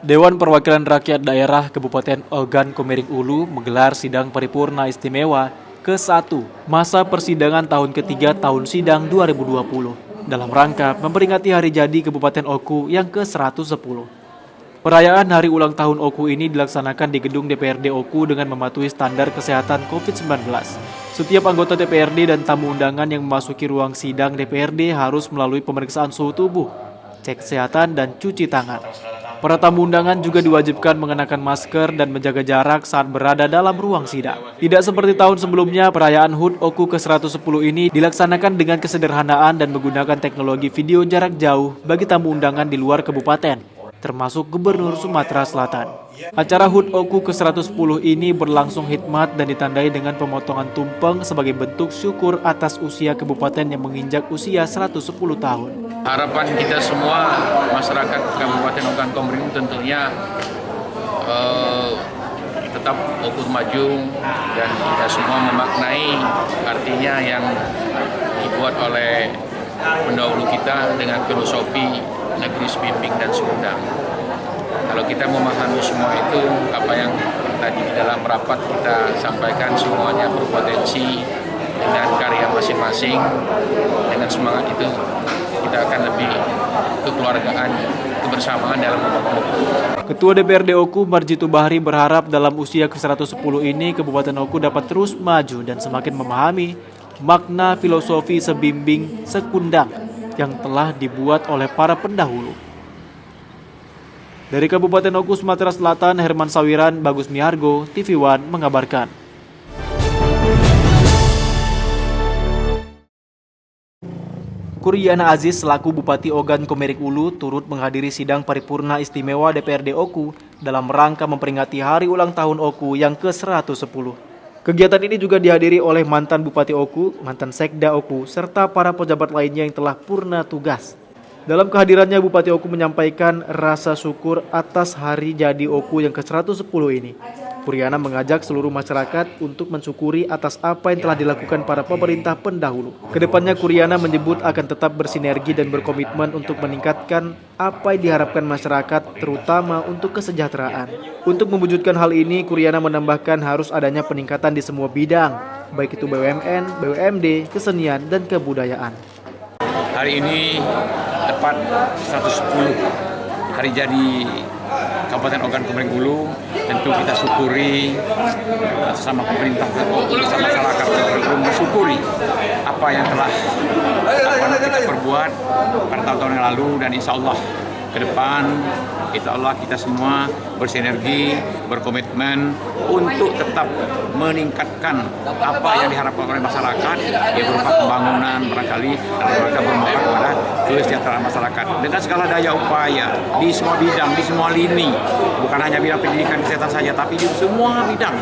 Dewan Perwakilan Rakyat Daerah Kabupaten Ogan Komering Ulu menggelar sidang paripurna istimewa ke-1 masa persidangan tahun ketiga tahun sidang 2020 dalam rangka memperingati hari jadi Kabupaten Oku yang ke-110. Perayaan hari ulang tahun Oku ini dilaksanakan di gedung DPRD Oku dengan mematuhi standar kesehatan COVID-19. Setiap anggota DPRD dan tamu undangan yang memasuki ruang sidang DPRD harus melalui pemeriksaan suhu tubuh, cek kesehatan, dan cuci tangan. Para tamu undangan juga diwajibkan mengenakan masker dan menjaga jarak saat berada dalam ruang sidang. Tidak seperti tahun sebelumnya, perayaan HUT Oku ke-110 ini dilaksanakan dengan kesederhanaan dan menggunakan teknologi video jarak jauh bagi tamu undangan di luar kabupaten, termasuk Gubernur Sumatera Selatan. Acara HUT Oku ke-110 ini berlangsung hikmat dan ditandai dengan pemotongan tumpeng sebagai bentuk syukur atas usia kabupaten yang menginjak usia 110 tahun. Harapan kita semua masyarakat Kabupaten Ogan Komering tentunya tetap Oku maju, dan kita semua memaknai artinya yang dibuat oleh pendahulu kita dengan filosofi negeri sebimbing dan sumedang. Kalau kita memahami semua itu, apa yang tadi di dalam rapat kita sampaikan semuanya berpotensi dengan karya masing-masing. Dengan semangat itu kita akan lebih kekeluargaan, kebersamaan dalam membangun. Ketua DPRD Oku Marjitu Bahri berharap dalam usia ke-110 ini Kabupaten Oku dapat terus maju dan semakin memahami makna filosofi sebimbing sekundang yang telah dibuat oleh para pendahulu. Dari Kabupaten Oku, Sumatera Selatan, Herman Sawiran, Bagus Mihargo, TV One mengabarkan. Kuryana Aziz selaku Bupati Ogan Komering Ulu turut menghadiri sidang paripurna istimewa DPRD Oku dalam rangka memperingati hari ulang tahun Oku yang ke-110. Kegiatan ini juga dihadiri oleh mantan Bupati Oku, mantan Sekda Oku, serta para pejabat lainnya yang telah purna tugas. Dalam kehadirannya, Bupati Oku menyampaikan rasa syukur atas hari jadi Oku yang ke-110 ini. Kuryana mengajak seluruh masyarakat untuk mensyukuri atas apa yang telah dilakukan para pemerintah pendahulu. Kedepannya, Kuryana menyebut akan tetap bersinergi dan berkomitmen untuk meningkatkan apa yang diharapkan masyarakat, terutama untuk kesejahteraan. Untuk mewujudkan hal ini, Kuryana menambahkan harus adanya peningkatan di semua bidang, baik itu BUMN, BUMD, kesenian, dan kebudayaan. Hari ini tepat 110 hari jadi Kabupaten Ogan Komering Ulu. Tentu kita syukuri bersama pemerintah, bersama masyarakat mensyukuri apa yang telah kita perbuat pada tahun-tahun yang lalu, dan insya Allah ke depan kita semua bersinergi, berkomitmen untuk tetap meningkatkan apa yang diharapkan oleh masyarakat, ya berupa pembangunan barangkali, dan mereka bermanfaat kepada kesejahteraan masyarakat dengan segala daya upaya di semua bidang, di semua lini, bukan hanya bidang pendidikan kesehatan saja, tapi di semua bidang.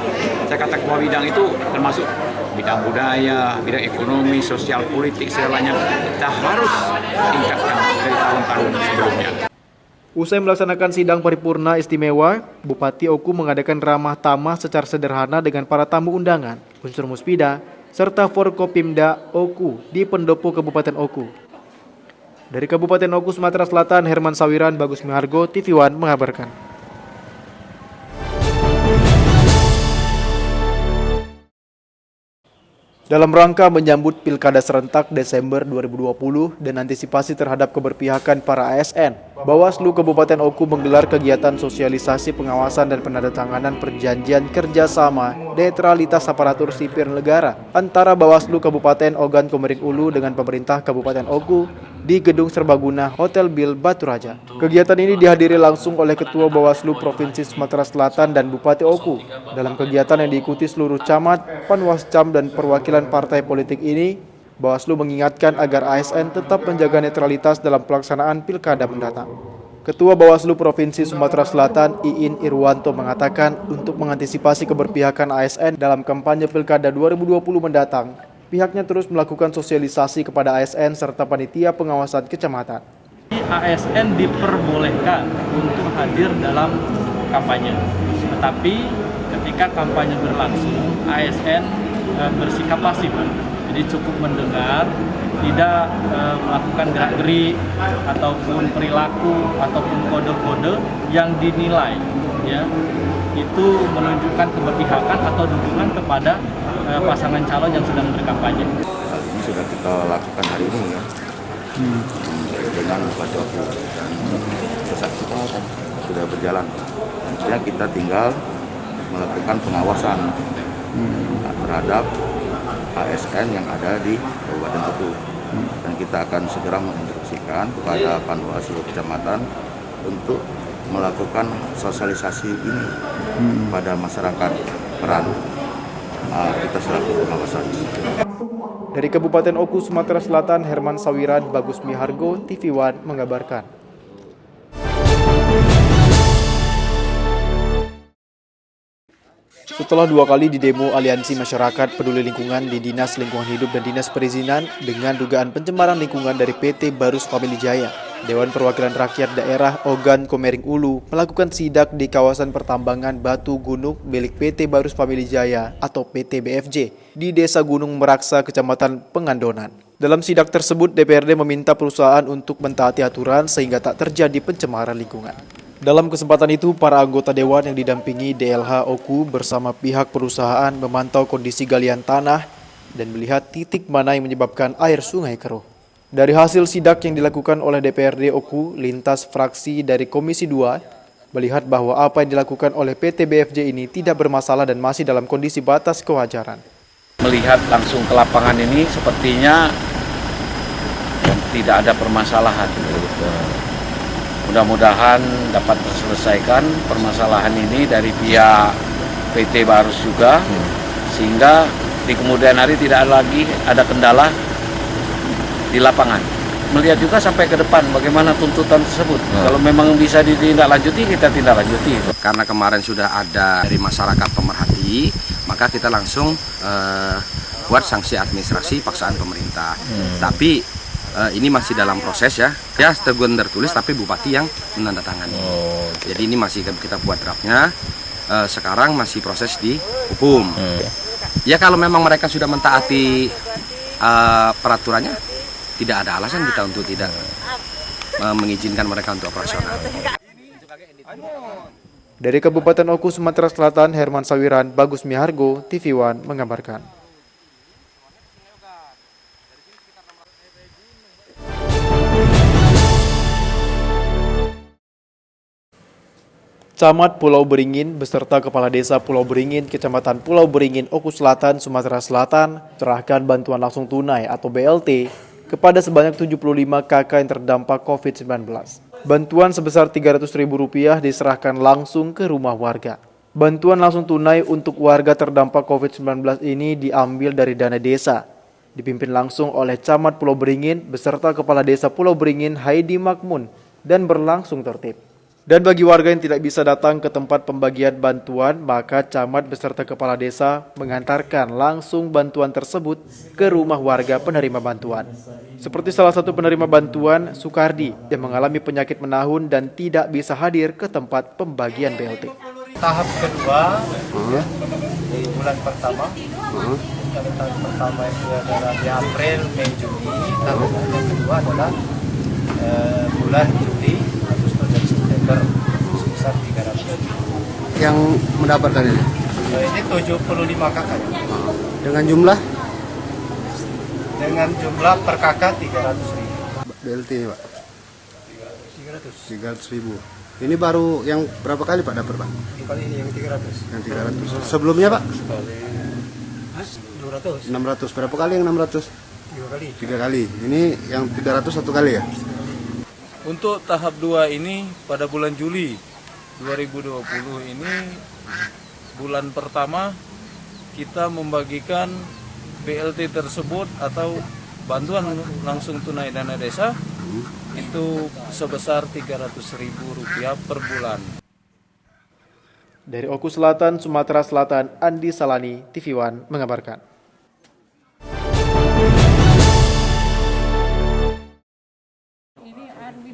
Saya katakan semua bidang itu termasuk bidang budaya, bidang ekonomi, sosial, politik, segalanya kita harus tingkatkan dari tahun-tahun sebelumnya. Usai melaksanakan sidang paripurna istimewa, Bupati Oku mengadakan ramah tamah secara sederhana dengan para tamu undangan, unsur Muspida, serta Forkopimda Oku di pendopo Kabupaten Oku. Dari Kabupaten Oku, Sumatera Selatan, Herman Sawiran, Bagus Mihargo, TV One mengabarkan. Dalam rangka menyambut Pilkada serentak Desember 2020 dan antisipasi terhadap keberpihakan para ASN, Bawaslu Kabupaten Oku menggelar kegiatan sosialisasi pengawasan dan penandatanganan perjanjian kerjasama netralitas aparatur sipil negara antara Bawaslu Kabupaten Ogan Komering Ulu dengan pemerintah Kabupaten Oku di Gedung Serbaguna Hotel Bill Batu Raja. Kegiatan ini dihadiri langsung oleh Ketua Bawaslu Provinsi Sumatera Selatan dan Bupati Oku. Dalam kegiatan yang diikuti seluruh camat, panwascam, dan perwakilan partai politik ini, Bawaslu mengingatkan agar ASN tetap menjaga netralitas dalam pelaksanaan pilkada mendatang. Ketua Bawaslu Provinsi Sumatera Selatan, Iin Irwanto, mengatakan untuk mengantisipasi keberpihakan ASN dalam kampanye pilkada 2020 mendatang, pihaknya terus melakukan sosialisasi kepada ASN serta panitia pengawasan kecamatan. ASN diperbolehkan untuk hadir dalam kampanye, tetapi ketika kampanye berlangsung, ASN bersikap pasif. Jadi cukup mendengar, tidak melakukan gerak-gerik ataupun perilaku ataupun kode-kode yang dinilai ya itu menunjukkan keberpihakan atau dukungan kepada pasangan calon yang sedang berkampanye. Hal ini sudah kita lakukan hari ini ya, dengan Bupati Oku, dan proses kita sudah berjalan. Ya, kita tinggal melakukan pengawasan terhadap ASN yang ada di Kabupaten Oku, dan kita akan segera menginstruksikan kepada Panwaslu seluruh kecamatan untuk melakukan sosialisasi ini pada masyarakat, peran kita selaku pengawasan. Dari Kabupaten Oku, Sumatera Selatan, Herman Sawiran, Bagus Mihargo, TV One mengabarkan. Setelah 2 kali didemo Aliansi Masyarakat Peduli Lingkungan di Dinas Lingkungan Hidup dan Dinas Perizinan dengan dugaan pencemaran lingkungan dari PT Barus Family Jaya, Dewan Perwakilan Rakyat Daerah Ogan Komering Ulu melakukan sidak di kawasan pertambangan batu gunung milik PT Barus Family Jaya atau PT BFJ di Desa Gunung Meraksa, Kecamatan Pengandonan. Dalam sidak tersebut, DPRD meminta perusahaan untuk mentaati aturan sehingga tak terjadi pencemaran lingkungan. Dalam kesempatan itu, para anggota Dewan yang didampingi DLH Oku bersama pihak perusahaan memantau kondisi galian tanah dan melihat titik mana yang menyebabkan air sungai keruh. Dari hasil sidak yang dilakukan oleh DPRD Oku, lintas fraksi dari Komisi 2 melihat bahwa apa yang dilakukan oleh PT BFJ ini tidak bermasalah dan masih dalam kondisi batas kewajaran. Melihat langsung ke lapangan ini sepertinya tidak ada permasalahan. Mudah-mudahan dapat terselesaikan permasalahan ini dari pihak PT Barus juga, sehingga di kemudian hari tidak lagi ada kendala di lapangan. Melihat juga sampai ke depan bagaimana tuntutan tersebut. Kalau memang bisa ditindaklanjuti, kita tindaklanjuti. Karena kemarin sudah ada dari masyarakat pemerhati, maka kita langsung buat sanksi administrasi paksaan pemerintah. Tapi ini masih dalam proses ya teguran tertulis, tapi bupati yang menandatangani. Jadi ini masih kita buat draftnya. Sekarang masih proses di hukum. Ya kalau memang mereka sudah mentaati peraturannya, tidak ada alasan kita untuk tidak mengizinkan mereka untuk operasional. Dari Kabupaten Oku, Sumatera Selatan, Herman Sawiran, Bagus Mihargo, TV One mengabarkan. Camat Pulau Beringin beserta Kepala Desa Pulau Beringin, Kecamatan Pulau Beringin, Oku Selatan, Sumatera Selatan, serahkan bantuan langsung tunai atau BLT kepada sebanyak 75 KK yang terdampak COVID-19. Bantuan sebesar Rp300.000 diserahkan langsung ke rumah warga. Bantuan langsung tunai untuk warga terdampak COVID-19 ini diambil dari dana desa, dipimpin langsung oleh Camat Pulau Beringin beserta Kepala Desa Pulau Beringin Haidi Makmun dan berlangsung tertib. Dan bagi warga yang tidak bisa datang ke tempat pembagian bantuan, maka camat beserta kepala desa mengantarkan langsung bantuan tersebut ke rumah warga penerima bantuan. Seperti salah satu penerima bantuan, Sukardi, yang mengalami penyakit menahun dan tidak bisa hadir ke tempat pembagian BLT. Tahap kedua di bulan pertama. Tahap pertama itu adalah di April, Mei, Juni. Tahap yang kedua adalah bulan Juli, Agustus dan September sebesar 300. Yang mendapatkan ini? Ini 75 kakak. Dengan jumlah? Dengan jumlah per kakak 300.000. BLT Pak? 300.000. Ini baru yang berapa kali Pak dapat Pak? Kali ini yang 300. Yang 300. Sebelumnya Pak? 200. 600. Berapa kali yang 600? 3 kali. 3 kali. Ini yang 300 1 kali ya? Untuk tahap 2 ini pada bulan Juli 2020 ini, bulan pertama kita membagikan BLT tersebut atau bantuan langsung tunai dana desa itu sebesar Rp300.000 per bulan. Dari Oku Selatan, Sumatera Selatan, Andi Salani, TV One mengabarkan.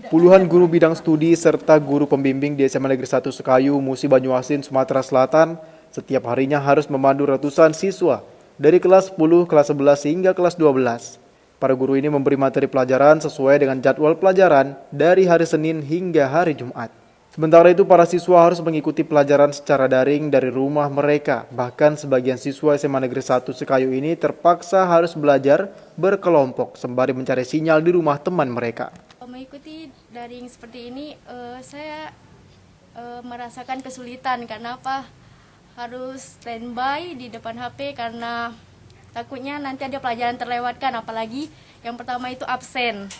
Puluhan guru bidang studi serta guru pembimbing di SMA Negeri 1 Sekayu, Musi Banyuasin, Sumatera Selatan setiap harinya harus memandu ratusan siswa dari kelas 10, kelas 11 hingga kelas 12. Para guru ini memberi materi pelajaran sesuai dengan jadwal pelajaran dari hari Senin hingga hari Jumat. Sementara itu, para siswa harus mengikuti pelajaran secara daring dari rumah mereka. Bahkan sebagian siswa SMA Negeri 1 Sekayu ini terpaksa harus belajar berkelompok sembari mencari sinyal di rumah teman mereka. Mengikuti daring seperti ini, saya merasakan kesulitan karena apa? Harus standby di depan HP karena takutnya nanti ada pelajaran terlewatkan, apalagi yang pertama itu absen.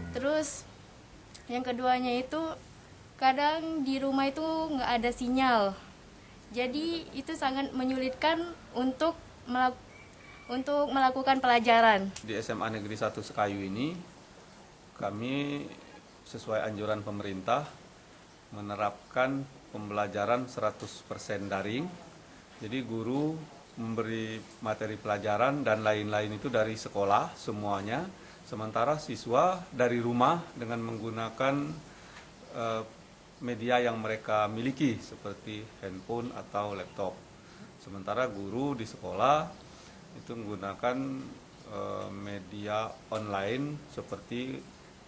Terus yang keduanya itu kadang di rumah itu nggak ada sinyal, jadi itu sangat menyulitkan untuk melakukan pelajaran. Di SMA Negeri 1 Sekayu ini, kami sesuai anjuran pemerintah menerapkan pembelajaran 100% daring. Jadi guru memberi materi pelajaran dan lain-lain itu dari sekolah semuanya. Sementara siswa dari rumah dengan menggunakan media yang mereka miliki seperti handphone atau laptop. Sementara guru di sekolah itu menggunakan media online seperti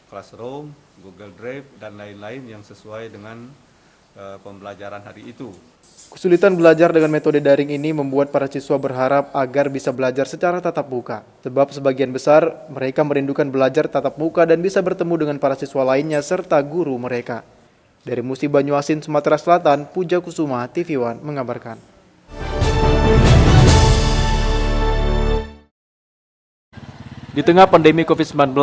Classroom, Google Drive, dan lain-lain yang sesuai dengan pembelajaran hari itu. Kesulitan belajar dengan metode daring ini membuat para siswa berharap agar bisa belajar secara tatap muka. Sebab sebagian besar mereka merindukan belajar tatap muka dan bisa bertemu dengan para siswa lainnya serta guru mereka. Dari Musi Banyuasin, Sumatera Selatan, Puja Kusuma, TV One mengabarkan. Di tengah pandemi COVID-19,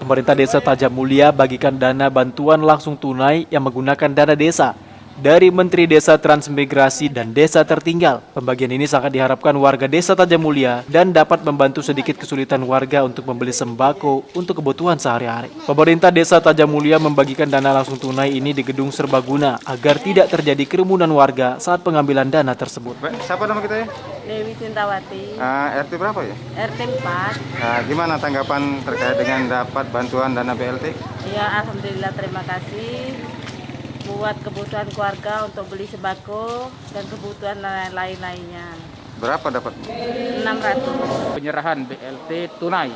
pemerintah Desa Tajam Mulia bagikan dana bantuan langsung tunai yang menggunakan dana desa dari Menteri Desa Transmigrasi dan Desa Tertinggal. Pembagian ini sangat diharapkan warga Desa Tajam Mulia dan dapat membantu sedikit kesulitan warga untuk membeli sembako untuk kebutuhan sehari-hari. Pemerintah Desa Tajam Mulia membagikan dana langsung tunai ini di Gedung Serbaguna agar tidak terjadi kerumunan warga saat pengambilan dana tersebut. Siapa nama kita ya? Dewi Sintawati, RT berapa ya? RT 4. Gimana tanggapan terkait dengan dapat bantuan dana BLT? Ya, alhamdulillah, terima kasih. Buat kebutuhan keluarga untuk beli sembako dan kebutuhan lain-lainnya. Berapa dapat? 600. Penyerahan BLT tunai,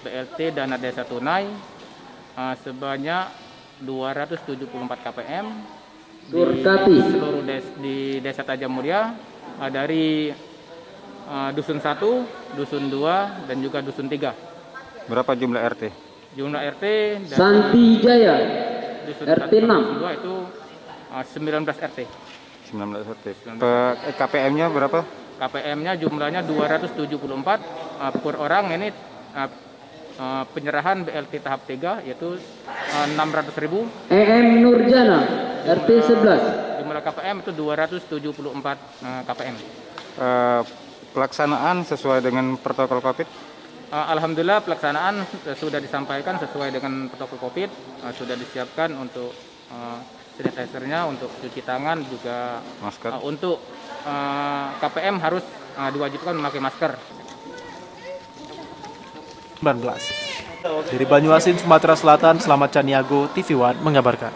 BLT dana desa tunai sebanyak 274 KPM di seluruh di Desa Tajam Mulia, dari Dusun 1, Dusun 2, dan juga Dusun 3. Berapa jumlah RT? Jumlah RT dari Santi Jaya, Dusun RT 1, 6. Dusun 2 itu 19 RT. 19 RT. KPM-nya berapa? KPM-nya jumlahnya 274 per orang. Ini penyerahan BLT tahap 3 yaitu 600.000. EM Nurjana, RT 11. Jumlah KPM itu 274 KPM. Pelaksanaan sesuai dengan protokol COVID? Alhamdulillah pelaksanaan sudah disampaikan sesuai dengan protokol COVID, sudah disiapkan untuk sanitizer-nya, untuk cuci tangan, juga masker. Untuk KPM harus diwajibkan memakai masker. 19. Dari Banyuasin, Sumatera Selatan, Slamet Caniago, TV One mengabarkan.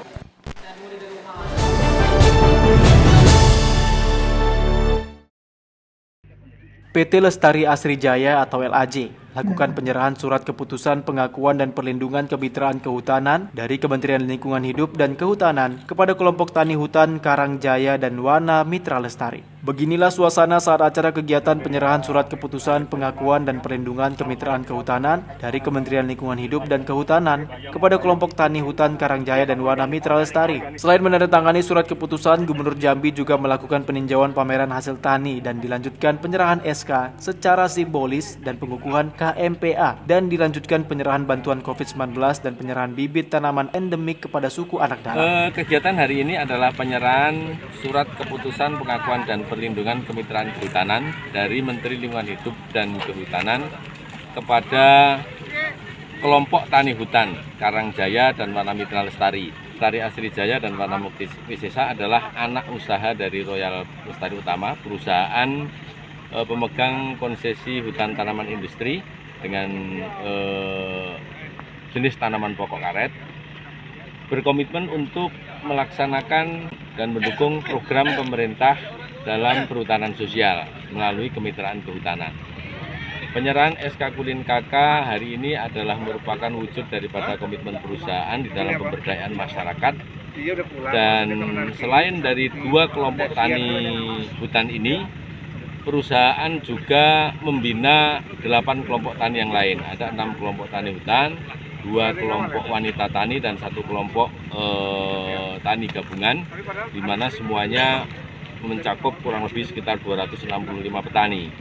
PT Lestari Asri Jaya atau LAJ lakukan penyerahan surat keputusan pengakuan dan perlindungan kemitraan kehutanan dari Kementerian Lingkungan Hidup dan Kehutanan kepada kelompok tani hutan Karangjaya dan Wana Mitra Lestari. Beginilah suasana saat acara kegiatan penyerahan surat keputusan pengakuan dan perlindungan kemitraan kehutanan dari Kementerian Lingkungan Hidup dan Kehutanan kepada kelompok tani hutan Karangjaya dan Wana Mitra Lestari. Selain menandatangani surat keputusan, Gubernur Jambi juga melakukan peninjauan pameran hasil tani dan dilanjutkan penyerahan SK secara simbolis dan pengukuhan KMPA, dan dilanjutkan penyerahan bantuan COVID-19 dan penyerahan bibit tanaman endemik kepada suku anak dalam. Kegiatan hari ini adalah penyerahan surat keputusan pengakuan dan perlindungan kemitraan kehutanan dari Menteri Lingkungan Hidup dan Kehutanan kepada kelompok tani hutan Karangjaya dan Wana Mitra Lestari. Lestari Asri Jaya dan Wana Mukti Wisesa adalah anak usaha dari Royal Lestari Utama, perusahaan pemegang konsesi hutan tanaman industri dengan jenis tanaman pokok karet, berkomitmen untuk melaksanakan dan mendukung program pemerintah dalam perhutanan sosial melalui kemitraan kehutanan. Penyerahan SK Kulin KK hari ini adalah merupakan wujud daripada komitmen perusahaan di dalam pemberdayaan masyarakat. Dan selain dari 2 kelompok tani hutan ini, perusahaan juga membina 8 kelompok tani yang lain. Ada 6 kelompok tani hutan, 2 kelompok wanita tani, dan 1 kelompok tani gabungan, di mana semuanya mencakup kurang lebih sekitar 265 petani.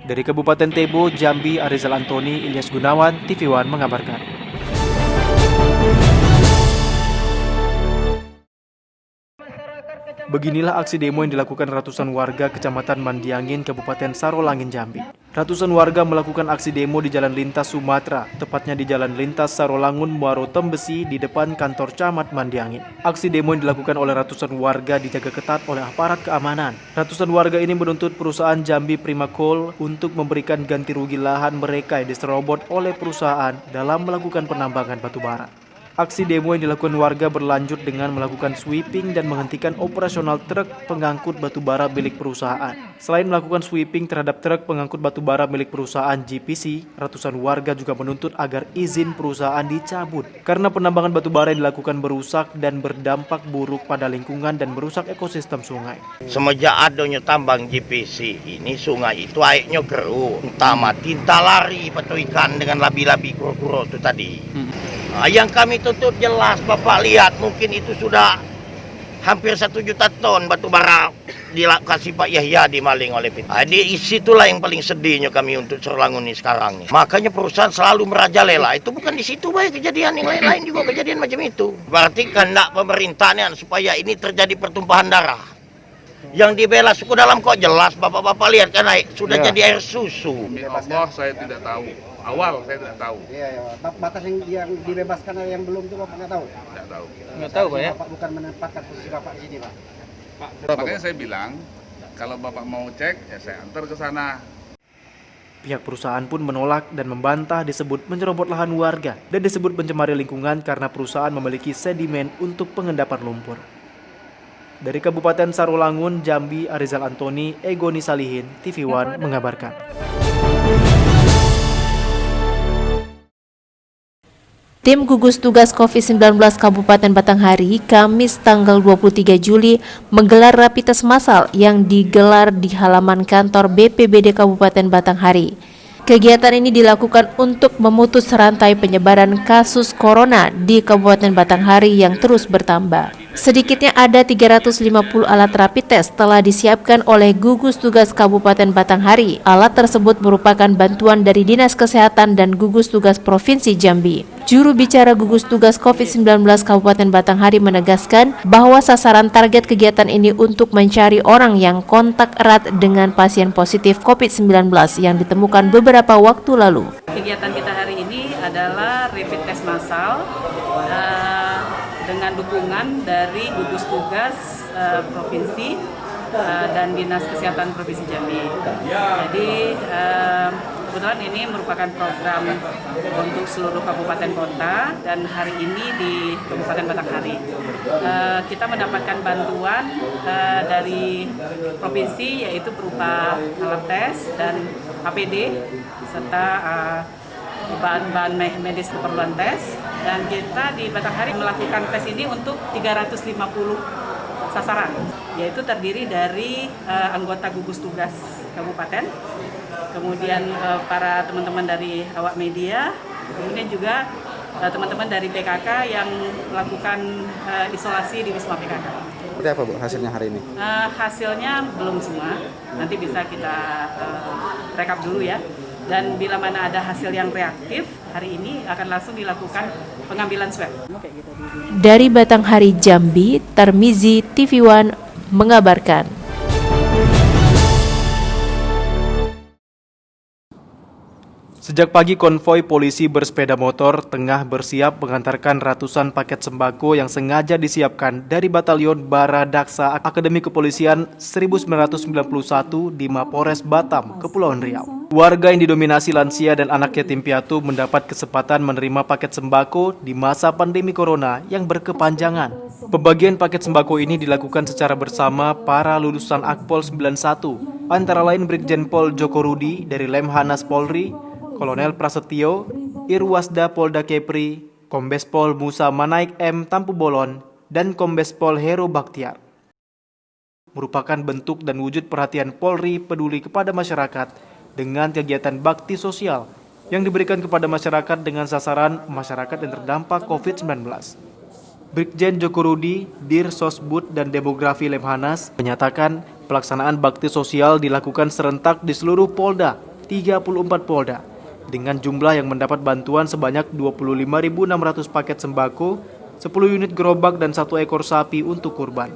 Dari Kabupaten Tebo, Jambi, Arizal Antoni, Ilyas Gunawan, TV One mengabarkan. Beginilah aksi demo yang dilakukan ratusan warga Kecamatan Mandiangin, Kabupaten Sarolangin, Jambi. Ratusan warga melakukan aksi demo di Jalan Lintas Sumatera, tepatnya di Jalan Lintas Sarolangun Muaro Tembesi di depan kantor Camat Mandiangin. Aksi demo yang dilakukan oleh ratusan warga dijaga ketat oleh aparat keamanan. Ratusan warga ini menuntut perusahaan Jambi Prima Coal untuk memberikan ganti rugi lahan mereka yang diserobot oleh perusahaan dalam melakukan penambangan batu bara. Aksi demo yang dilakukan warga berlanjut dengan melakukan sweeping dan menghentikan operasional truk pengangkut batu bara milik perusahaan. Selain melakukan sweeping terhadap truk pengangkut batu bara milik perusahaan GPC, ratusan warga juga menuntut agar izin perusahaan dicabut karena penambangan batu bara yang dilakukan merusak dan berdampak buruk pada lingkungan dan merusak ekosistem sungai. Semenjak adanya tambang GPC ini, sungai itu airnya keruh, entah mati, entah lari petu ikan dengan labi-labi kuro-kuro itu tadi. Yang kami tutup jelas, Bapak lihat, mungkin itu sudah hampir 1 juta ton batu bara dikasih Pak Yahya dimaling oleh PT. Di situlah yang paling sedihnya kami untuk Sarolangun ini sekarang nih. Makanya perusahaan selalu merajalela. Itu bukan di situ baik kejadian yang lain-lain juga kejadian macam itu. Berarti kehendak pemerintahnya supaya ini terjadi pertumpahan darah. Yang dibela suku dalam kok jelas, Bapak-bapak lihat kan sudah jadi air susu. Allah saya tidak tahu. Awal saya tidak tahu. Iya. Batas yang dibebaskan yang belum itu Bapak nggak tahu? Tidak tahu. Nggak tahu Pak ya? Bapak bukan menempatkan posisi Bapak di sini Pak. Makanya saya bilang, kalau Bapak mau cek, ya saya antar ke sana. Pihak perusahaan pun menolak dan membantah disebut menyerobot lahan warga dan disebut mencemari lingkungan karena perusahaan memiliki sedimen untuk pengendapan lumpur. Dari Kabupaten Sarolangun, Jambi, Arizal Antoni, Egoni Salihin, TV One mengabarkan. Tim gugus tugas COVID-19 Kabupaten Batanghari Kamis tanggal 23 Juli menggelar rapid test massal yang digelar di halaman kantor BPBD Kabupaten Batanghari. Kegiatan ini dilakukan untuk memutus rantai penyebaran kasus corona di Kabupaten Batanghari yang terus bertambah. Sedikitnya ada 350 alat rapid test telah disiapkan oleh gugus tugas Kabupaten Batanghari. Alat tersebut merupakan bantuan dari Dinas Kesehatan dan gugus tugas Provinsi Jambi. Juru bicara gugus tugas COVID-19 Kabupaten Batanghari menegaskan bahwa sasaran target kegiatan ini untuk mencari orang yang kontak erat dengan pasien positif COVID-19 yang ditemukan beberapa waktu lalu. Kegiatan kita hari ini adalah rapid test massal dengan dukungan dari gugus tugas provinsi dan Dinas Kesehatan Provinsi Jambi. Jadi kebetulan ini merupakan program untuk seluruh kabupaten kota dan hari ini di Kabupaten Batanghari. Kita mendapatkan bantuan dari provinsi yaitu berupa alat tes dan APD serta bahan-bahan medis keperluan tes, dan kita di Batanghari melakukan tes ini untuk 350 sasaran, yaitu terdiri dari anggota gugus tugas kabupaten, kemudian para teman-teman dari awak media, kemudian juga teman-teman dari PKK yang melakukan isolasi di Wisma PKK. Seperti apa Bu hasilnya hari ini? Hasilnya belum semua, nanti bisa kita rekap dulu ya. Dan bila mana ada hasil yang reaktif, hari ini akan langsung dilakukan pengambilan swab. Dari Batanghari, Jambi, Tarmizi, TV One mengabarkan. Sejak pagi konvoi polisi bersepeda motor tengah bersiap mengantarkan ratusan paket sembako yang sengaja disiapkan dari Batalion Baradaksa Akademi Kepolisian 1991 di Mapores Batam, Kepulauan Riau. Warga yang didominasi lansia dan anak yatim piatu mendapat kesempatan menerima paket sembako di masa pandemi corona yang berkepanjangan. Pembagian paket sembako ini dilakukan secara bersama para lulusan Akpol 91, antara lain Brigjen Pol Joko Rudi dari Lemhanas Polri, Kolonel Prasetyo, Irwasda Polda Kepri, Kombes Pol Musa Manaik M. Tampu Bolon, dan Kombes Pol Hero Baktiar. Merupakan bentuk dan wujud perhatian Polri peduli kepada masyarakat dengan kegiatan bakti sosial yang diberikan kepada masyarakat dengan sasaran masyarakat yang terdampak COVID-19. Brigjen Joko Rudi, Dir Sosbud dan Demografi Lemhanas menyatakan pelaksanaan bakti sosial dilakukan serentak di seluruh Polda, 34 Polda, dengan jumlah yang mendapat bantuan sebanyak 25.600 paket sembako, 10 unit gerobak dan 1 ekor sapi untuk kurban.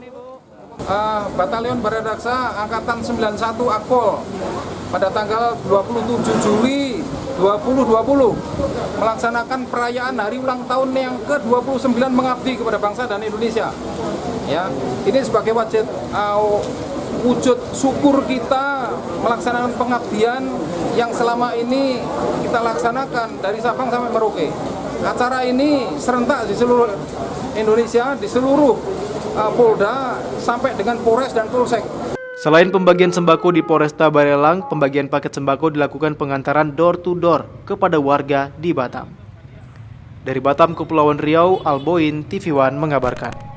Batalion Baradaksa Angkatan 91 Akpol pada tanggal 27 Juli 2020 melaksanakan perayaan hari ulang tahun yang ke-29 mengabdi kepada bangsa dan Indonesia. Ya, ini sebagai wujud syukur kita melaksanakan pengabdian yang selama ini kita laksanakan dari Sabang sampai Merauke. Acara ini serentak di seluruh Indonesia, di seluruh Polda sampai dengan Polres dan Polsek. Selain pembagian sembako di Polresta Barelang, pembagian paket sembako dilakukan pengantaran door to door kepada warga di Batam. Dari Batam, Kepulauan Riau, Alboin, TV One mengabarkan.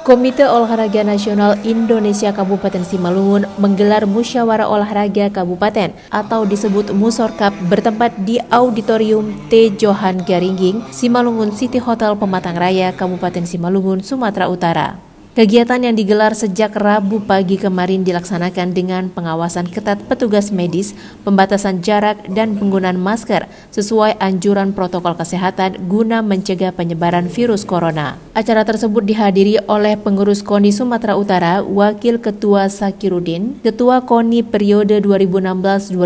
Komite Olahraga Nasional Indonesia Kabupaten Simalungun menggelar musyawarah olahraga kabupaten atau disebut Musorkap bertempat di Auditorium T. Johan Garingging, Simalungun City Hotel Pematang Raya, Kabupaten Simalungun, Sumatera Utara. Kegiatan yang digelar sejak Rabu pagi kemarin dilaksanakan dengan pengawasan ketat petugas medis, pembatasan jarak, dan penggunaan masker sesuai anjuran protokol kesehatan guna mencegah penyebaran virus corona. Acara tersebut dihadiri oleh pengurus KONI Sumatera Utara, Wakil Ketua Sakirudin, Ketua KONI periode 2016-2020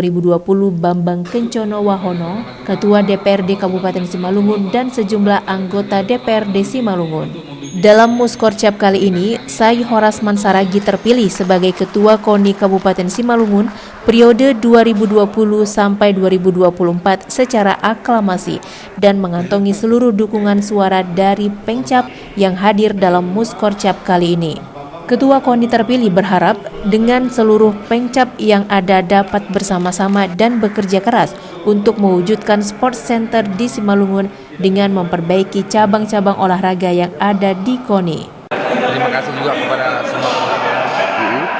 Bambang Kencono Wahono, Ketua DPRD Kabupaten Simalungun, dan sejumlah anggota DPRD Simalungun. Dalam Muskorcap kali ini, Sai Horasman Saragi terpilih sebagai Ketua KONI Kabupaten Simalungun periode 2020 sampai 2024 secara aklamasi dan mengantongi seluruh dukungan suara dari Pengcap yang hadir dalam Muskorcap kali ini. Ketua KONI terpilih berharap dengan seluruh Pengcap yang ada dapat bersama-sama dan bekerja keras untuk mewujudkan sports center di Simalungun dengan memperbaiki cabang-cabang olahraga yang ada di KONI. Terima kasih juga kepada semua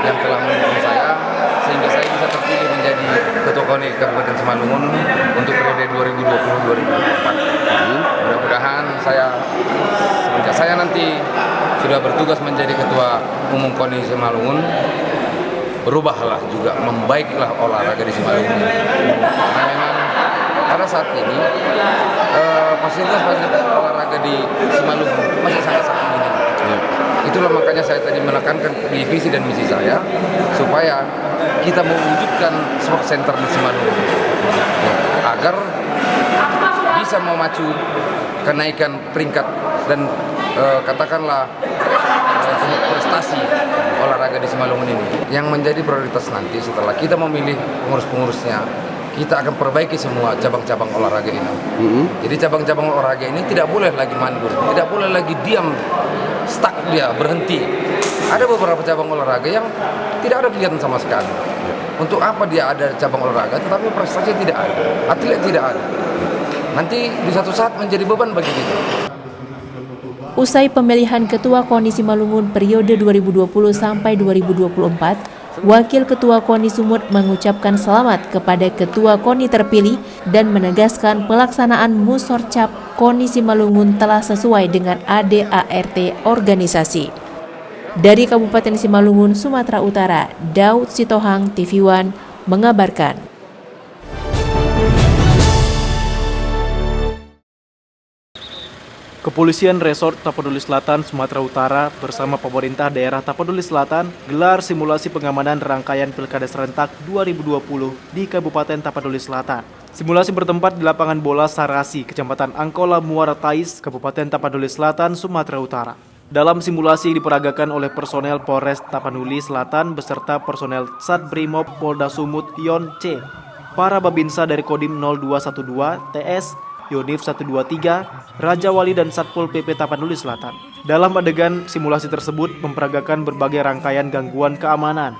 yang telah mendukung saya sehingga saya bisa terpilih menjadi Ketua KONI Kabupaten Simalungun untuk periode 2020-2024. Mudah-mudahan semenjak saya nanti sudah bertugas menjadi Ketua Umum KONI Simalungun, berubahlah juga, membaiklah olahraga di Simalungun. Karena memang pada saat ini fasilitas olahraga di Simalungun masih sangat-sangat minim. Itulah makanya saya tadi menekankan di visi dan misi saya supaya kita mewujudkan sport center di Simalungun agar bisa memacu kenaikan peringkat dan katakanlah prestasi olahraga di Simalungun ini. Yang menjadi prioritas nanti setelah kita memilih pengurus-pengurusnya, kita akan perbaiki semua cabang-cabang olahraga ini. Jadi cabang-cabang olahraga ini tidak boleh lagi mandur, tidak boleh lagi diam, stuck dia, berhenti. Ada beberapa cabang olahraga yang tidak ada kegiatan sama sekali. Untuk apa dia ada cabang olahraga tetapi prestasi tidak ada, atlet tidak ada. Nanti di satu saat menjadi beban bagi kita. Usai pemilihan Ketua KONI Simalungun periode 2020 sampai 2024, Wakil Ketua KONI Sumut mengucapkan selamat kepada Ketua KONI terpilih dan menegaskan pelaksanaan Musorcap KONI Simalungun telah sesuai dengan ADART organisasi. Dari Kabupaten Simalungun, Sumatera Utara, Daud Sitohang, TV One mengabarkan. Kepolisian Resort Tapanuli Selatan, Sumatera Utara bersama pemerintah daerah Tapanuli Selatan gelar simulasi pengamanan rangkaian Pilkada Serentak 2020 di Kabupaten Tapanuli Selatan. Simulasi bertempat di lapangan bola Sarasi, Kecamatan Angkola, Muara Tais, Kabupaten Tapanuli Selatan, Sumatera Utara. Dalam simulasi diperagakan oleh personel Polres Tapanuli Selatan beserta personel Satbrimob Polda Sumut Yon C, para Babinsa dari Kodim 0212 TS, Yonif 123, Raja Wali dan Satpol PP Tapanuli Selatan. Dalam adegan simulasi tersebut memperagakan berbagai rangkaian gangguan keamanan,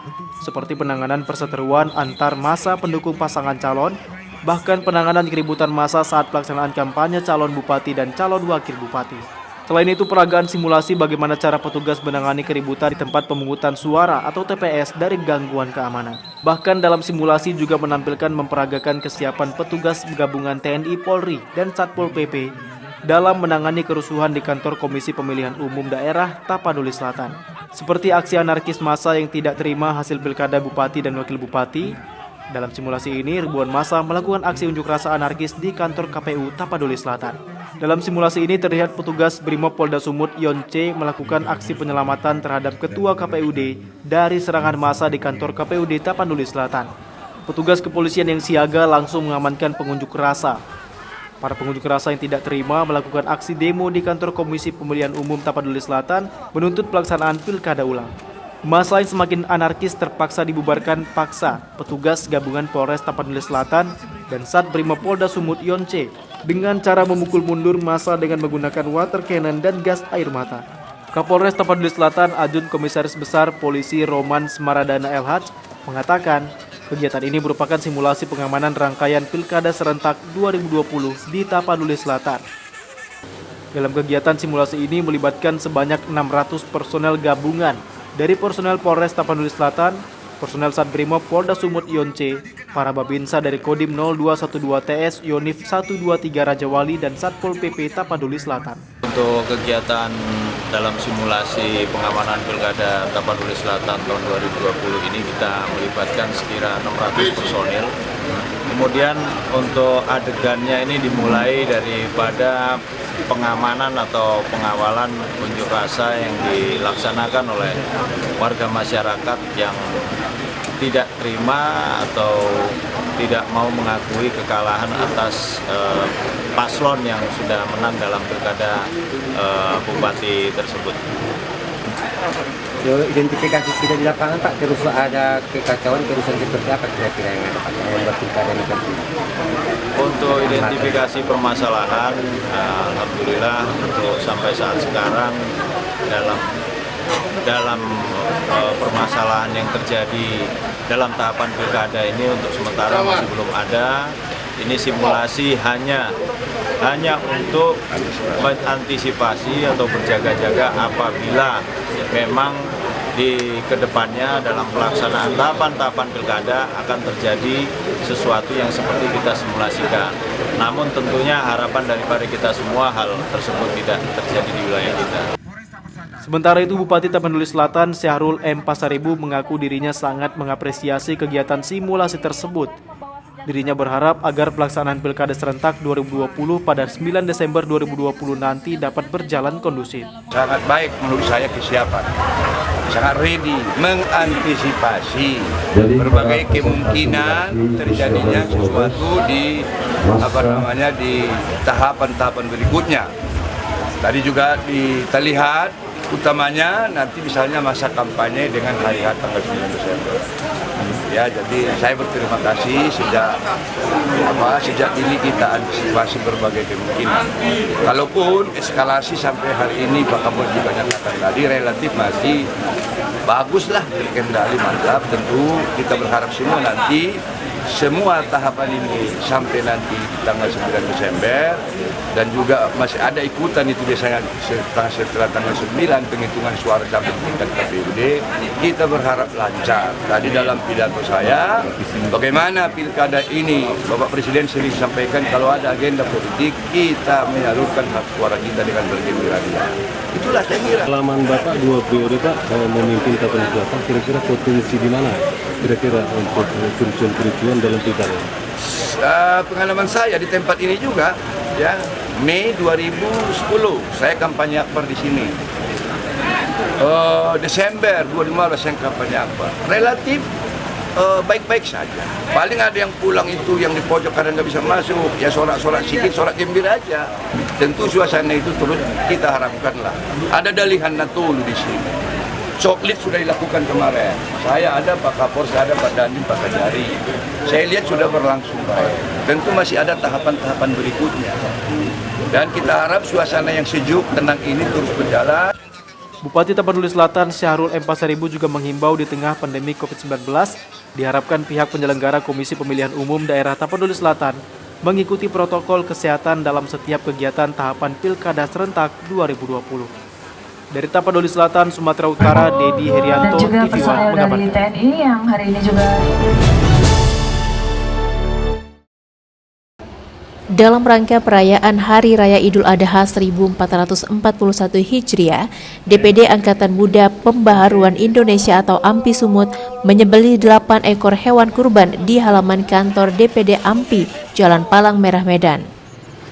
seperti penanganan perseteruan antar massa pendukung pasangan calon, bahkan penanganan keributan massa saat pelaksanaan kampanye calon bupati dan calon wakil bupati. Selain itu, peragaan simulasi bagaimana cara petugas menangani keributan di tempat pemungutan suara atau TPS dari gangguan keamanan. Bahkan dalam simulasi juga menampilkan memperagakan kesiapan petugas gabungan TNI, Polri, dan Satpol PP dalam menangani kerusuhan di kantor Komisi Pemilihan Umum Daerah Tapanuli Selatan. Seperti aksi anarkis massa yang tidak terima hasil pilkada bupati dan wakil bupati. Dalam simulasi ini, ribuan massa melakukan aksi unjuk rasa anarkis di kantor KPU Tapanuli Selatan. Dalam simulasi ini terlihat petugas Brimob Polda Sumut Yon C melakukan aksi penyelamatan terhadap Ketua KPUD dari serangan massa di kantor KPUD Tapanuli Selatan. Petugas kepolisian yang siaga langsung mengamankan pengunjuk rasa. Para pengunjuk rasa yang tidak terima melakukan aksi demo di kantor Komisi Pemilihan Umum Tapanuli Selatan menuntut pelaksanaan pilkada ulang. Massa yang semakin anarkis terpaksa dibubarkan paksa petugas gabungan Polres Tapanuli Selatan dan Satbrimob Polda Sumut Yon C dengan cara memukul mundur massa dengan menggunakan water cannon dan gas air mata. Kapolres Tapanuli Selatan Ajun Komisaris Besar Polisi Roman Semaradana LH mengatakan kegiatan ini merupakan simulasi pengamanan rangkaian Pilkada Serentak 2020 di Tapanuli Selatan. Dalam kegiatan simulasi ini melibatkan sebanyak 600 personel gabungan dari personel Polres Tapanuli Selatan, personel Satbrimob Polda Sumut Yon C, para Babinsa dari Kodim 0212 TS, Yonif 123 Raja Wali, dan Satpol PP Tapanuli Selatan. Untuk kegiatan dalam simulasi pengamanan Pilkada Tapanuli Selatan tahun 2020 ini kita melibatkan sekira 600 personil. Kemudian untuk adegannya ini dimulai daripada pengamanan atau pengawalan unjuk rasa yang dilaksanakan oleh warga masyarakat yang tidak terima atau tidak mau mengakui kekalahan atas paslon yang sudah menang dalam pilkada bupati tersebut. Identifikasi kita di lapangan Pak, terus ada kekacauan, kerusuhan seperti apa kira-kira yang ada Pak yang membuat pilkada ini penting? Untuk identifikasi permasalahan, alhamdulillah untuk sampai saat sekarang dalam permasalahan yang terjadi dalam tahapan pilkada ini untuk sementara masih belum ada. Ini simulasi hanya untuk mengantisipasi atau berjaga-jaga apabila memang di kedepannya dalam pelaksanaan tahapan-tahapan pilkada akan terjadi sesuatu yang seperti kita simulasikan. Namun tentunya harapan daripada kita semua hal tersebut tidak terjadi di wilayah kita. Sementara itu, Bupati Tapanuli Selatan Syahrul M. Pasaribu mengaku dirinya sangat mengapresiasi kegiatan simulasi tersebut. Dirinya berharap agar pelaksanaan Pilkada Serentak 2020 pada 9 Desember 2020 nanti dapat berjalan kondusif. Sangat baik menurut saya kesiapan, sangat ready mengantisipasi berbagai kemungkinan terjadinya sesuatu di di tahapan-tahapan berikutnya. Tadi juga kita lihat utamanya nanti misalnya masa kampanye dengan hari tanggal 9 Desember. Ya, jadi saya berterima kasih sejak ini kita antisipasi berbagai kemungkinan. Kalaupun eskalasi sampai hari ini Pak Kapolri juga nyatakan tadi relatif masih baguslah terkendali, mantap. Tentu kita berharap semua nanti semua tahapan ini sampai nanti tanggal 9 Desember dan juga masih ada ikutan itu biasanya setelah tanggal 9 penghitungan suara sampai tingkat KPUD. Kita berharap lancar. Tadi dalam pidato saya bagaimana pilkada ini Bapak Presiden sering sampaikan kalau ada agenda politik kita menyalurkan hak suara kita dengan bergembira. Itulah saya kira. Pengalaman Bapak 2 periode Pak memimpin Tapanuli Selatan, kira-kira potensi di mana kira-kira untuk kericuan dalam pilkada? Pengalaman saya di tempat ini juga, ya Mei 2010 saya kampanye akbar di sini. Desember 2015 saya kampanye akbar. Relatif baik-baik saja. Paling ada yang pulang itu yang di pojok kadang nggak bisa masuk, ya sorak-sorak sedikit, sorak gembira aja. Tentu suasana itu terus kita harapkanlah. Ada dalihan Natolu di sini. Coklit sudah dilakukan kemarin. Saya ada, Pak Kapolres ada, Pak Dandim, Pak Kajari. Saya lihat sudah berlangsung baik. Tentu masih ada tahapan-tahapan berikutnya. Dan kita harap suasana yang sejuk, tenang ini terus berjalan. Bupati Tapanuli Selatan Syahrul M. Pasaribu juga menghimbau di tengah pandemi COVID-19, diharapkan pihak penyelenggara Komisi Pemilihan Umum Daerah Tapanuli Selatan mengikuti protokol kesehatan dalam setiap kegiatan tahapan Pilkada Serentak 2020. Dari Tapanuli Selatan, Sumatera Utara, Dedi Herianto, TV One mengabarkan. TNI yang hari ini juga Dalam rangka perayaan Hari Raya Idul Adha 1441 Hijriah, DPD Angkatan Muda Pembaharuan Indonesia atau AMPI Sumut menyembelih 8 ekor hewan kurban di halaman kantor DPD AMPI, Jalan Palang Merah, Medan.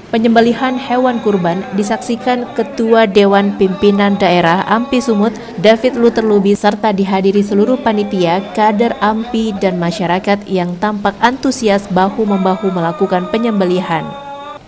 Penyembelihan hewan kurban disaksikan Ketua Dewan Pimpinan Daerah AMPI Sumut, David Luterlubi, serta dihadiri seluruh panitia, kader AMPI, dan masyarakat yang tampak antusias bahu-membahu melakukan penyembelihan.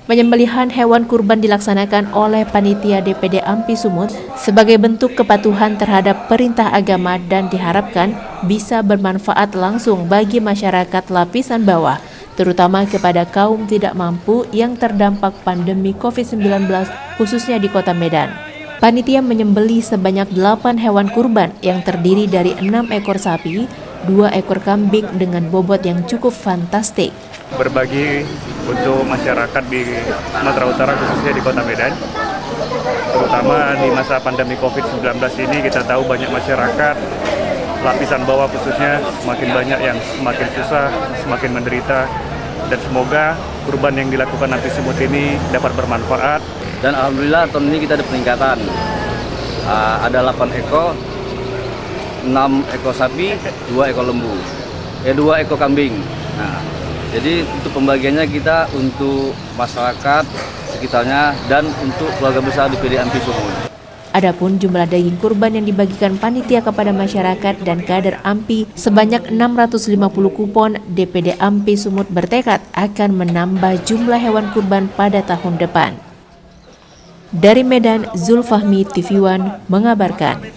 Penyembelihan hewan kurban dilaksanakan oleh panitia DPD AMPI Sumut sebagai bentuk kepatuhan terhadap perintah agama dan diharapkan bisa bermanfaat langsung bagi masyarakat lapisan bawah, terutama kepada kaum tidak mampu yang terdampak pandemi COVID-19 khususnya di Kota Medan. Panitia menyembelih sebanyak 8 hewan kurban yang terdiri dari 6 ekor sapi, 2 ekor kambing dengan bobot yang cukup fantastik. Berbagi untuk masyarakat di Sumatera Utara khususnya di Kota Medan, terutama di masa pandemi COVID-19 ini kita tahu banyak masyarakat lapisan bawah khususnya semakin banyak yang semakin susah, semakin menderita, dan semoga kurban yang dilakukan AMPI Sumut ini dapat bermanfaat. Dan alhamdulillah tahun ini kita ada peningkatan, ada 8 ekor, 6 ekor sapi, 2 ekor lembu, 2 ekor kambing. Nah, jadi untuk pembagiannya kita untuk masyarakat sekitarnya dan untuk keluarga besar DPD AMPI Sumut. Adapun jumlah daging kurban yang dibagikan panitia kepada masyarakat dan kader AMPI sebanyak 650 kupon, DPD AMPI Sumut bertekad akan menambah jumlah hewan kurban pada tahun depan. Dari Medan, Zulfahmi, TV One mengabarkan.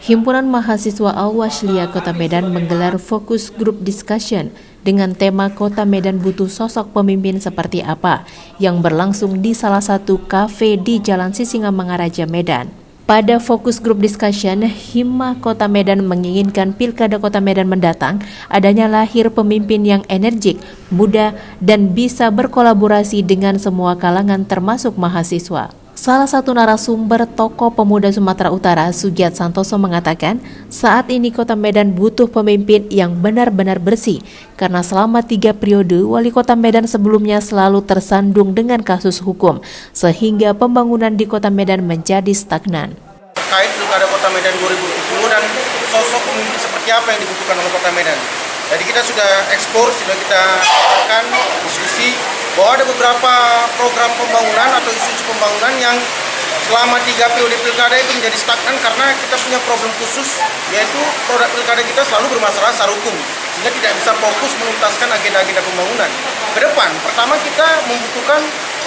Himpunan Mahasiswa Al-Wasliyah Kota Medan menggelar fokus group discussion dengan tema Kota Medan butuh sosok pemimpin seperti apa yang berlangsung di salah satu kafe di Jalan Sisingamangaraja, Medan. Pada fokus group discussion, Himma Kota Medan menginginkan Pilkada Kota Medan mendatang adanya lahir pemimpin yang energik, muda, dan bisa berkolaborasi dengan semua kalangan termasuk mahasiswa. Salah satu narasumber tokoh pemuda Sumatera Utara, Sugiat Santoso, mengatakan saat ini Kota Medan butuh pemimpin yang benar-benar bersih karena selama 3 periode Wali Kota Medan sebelumnya selalu tersandung dengan kasus hukum sehingga pembangunan di Kota Medan menjadi stagnan. Terkait Pilkada Kota Medan 2020 dan sosok pemimpin seperti apa yang dibutuhkan oleh Kota Medan. Jadi kita sudah eksplor, sudah kita lakukan diskusi bahwa ada beberapa program pembangunan atau isu-isu pembangunan yang selama 3 periode pilkada itu menjadi stagnan karena kita punya problem khusus, yaitu produk pilkada kita selalu bermasalah secara hukum sehingga tidak bisa fokus menuntaskan agenda-agenda pembangunan. Ke depan, pertama kita membutuhkan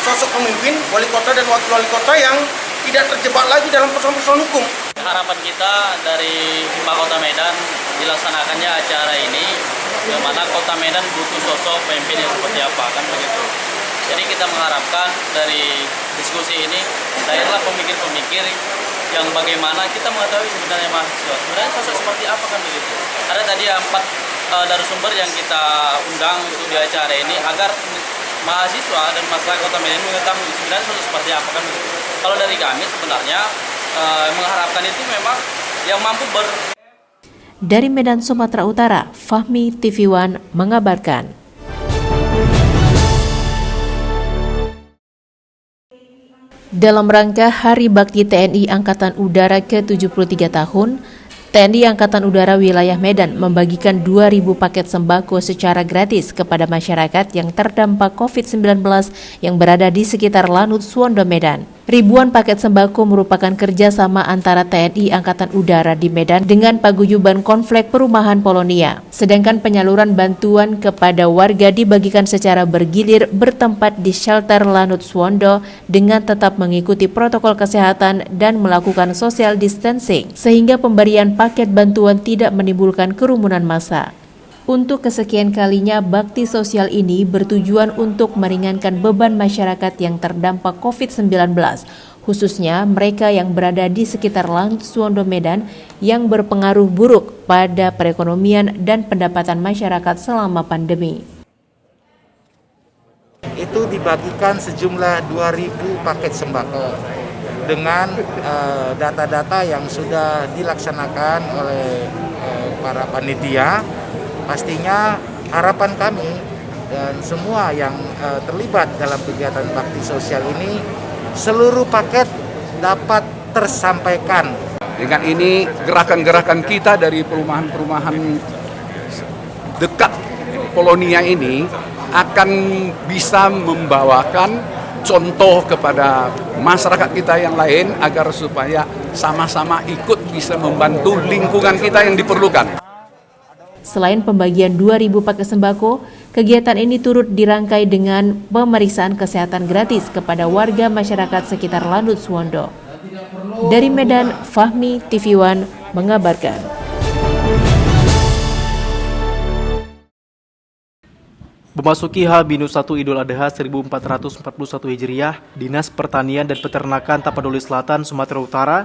sosok pemimpin, wali kota dan wakil wali kota yang tidak terjebak lagi dalam persoalan-persoalan hukum. Harapan kita dari Himma Kota Medan dilaksanakannya acara ini, di mana Kota Medan butuh sosok pemimpin yang seperti apa, kan begitu. Jadi kita mengharapkan dari diskusi ini, lahirlah pemikir-pemikir yang bagaimana kita mengetahui sebenarnya mahasiswa, sebenarnya sosok seperti apa, kan begitu. Ada tadi 4 narasumber yang kita undang untuk di acara ini agar mahasiswa dan masyarakat Kota Medan mengetahui sebenarnya sosok seperti apa, kan begitu. Kalau dari kami sebenarnya mengharapkan itu memang yang mampu Dari Medan, Sumatera Utara, Fahmi, TV One mengabarkan. Dalam rangka Hari Bakti TNI Angkatan Udara ke-73 tahun, TNI Angkatan Udara Wilayah Medan membagikan 2.000 paket sembako secara gratis kepada masyarakat yang terdampak COVID-19 yang berada di sekitar Lanut Suwondo, Medan. Ribuan paket sembako merupakan kerjasama antara TNI Angkatan Udara di Medan dengan Paguyuban Konflik Perumahan Polonia. Sedangkan penyaluran bantuan kepada warga dibagikan secara bergilir bertempat di shelter Lanut Suwondo dengan tetap mengikuti protokol kesehatan dan melakukan social distancing, sehingga pemberian paket bantuan tidak menimbulkan kerumunan massa. Untuk kesekian kalinya, bakti sosial ini bertujuan untuk meringankan beban masyarakat yang terdampak COVID-19, khususnya mereka yang berada di sekitar Lanut Suwondo, Medan yang berpengaruh buruk pada perekonomian dan pendapatan masyarakat selama pandemi. Itu dibagikan sejumlah 2.000 paket sembako dengan data-data yang sudah dilaksanakan oleh para panitia. Pastinya harapan kami dan semua yang terlibat dalam kegiatan bakti sosial ini, seluruh paket dapat tersampaikan. Dengan ini gerakan-gerakan kita dari perumahan-perumahan dekat Polonia ini akan bisa membawakan contoh kepada masyarakat kita yang lain agar supaya sama-sama ikut bisa membantu lingkungan kita yang diperlukan. Selain pembagian 2.000 paket sembako, kegiatan ini turut dirangkai dengan pemeriksaan kesehatan gratis kepada warga masyarakat sekitar Lanut Suwondo. Dari Medan, Fahmi, TV One mengabarkan. Memasuki H-1 Idul Adha 1441 Hijriah, Dinas Pertanian dan Peternakan Tapanuli Selatan, Sumatera Utara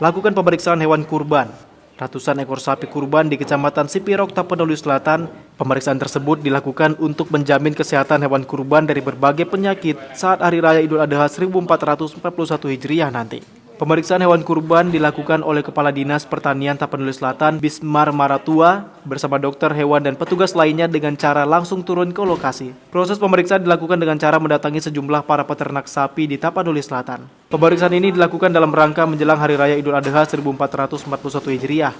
lakukan pemeriksaan hewan kurban. Ratusan ekor sapi kurban di Kecamatan Sipirok, Tapanuli Selatan. Pemeriksaan tersebut dilakukan untuk menjamin kesehatan hewan kurban dari berbagai penyakit saat Hari Raya Idul Adha 1441 Hijriah nanti. Pemeriksaan hewan kurban dilakukan oleh Kepala Dinas Pertanian Tapanuli Selatan, Bismar Maratua, bersama dokter hewan dan petugas lainnya dengan cara langsung turun ke lokasi. Proses pemeriksaan dilakukan dengan cara mendatangi sejumlah para peternak sapi di Tapanuli Selatan. Pemeriksaan ini dilakukan dalam rangka menjelang Hari Raya Idul Adha 1441 Hijriah.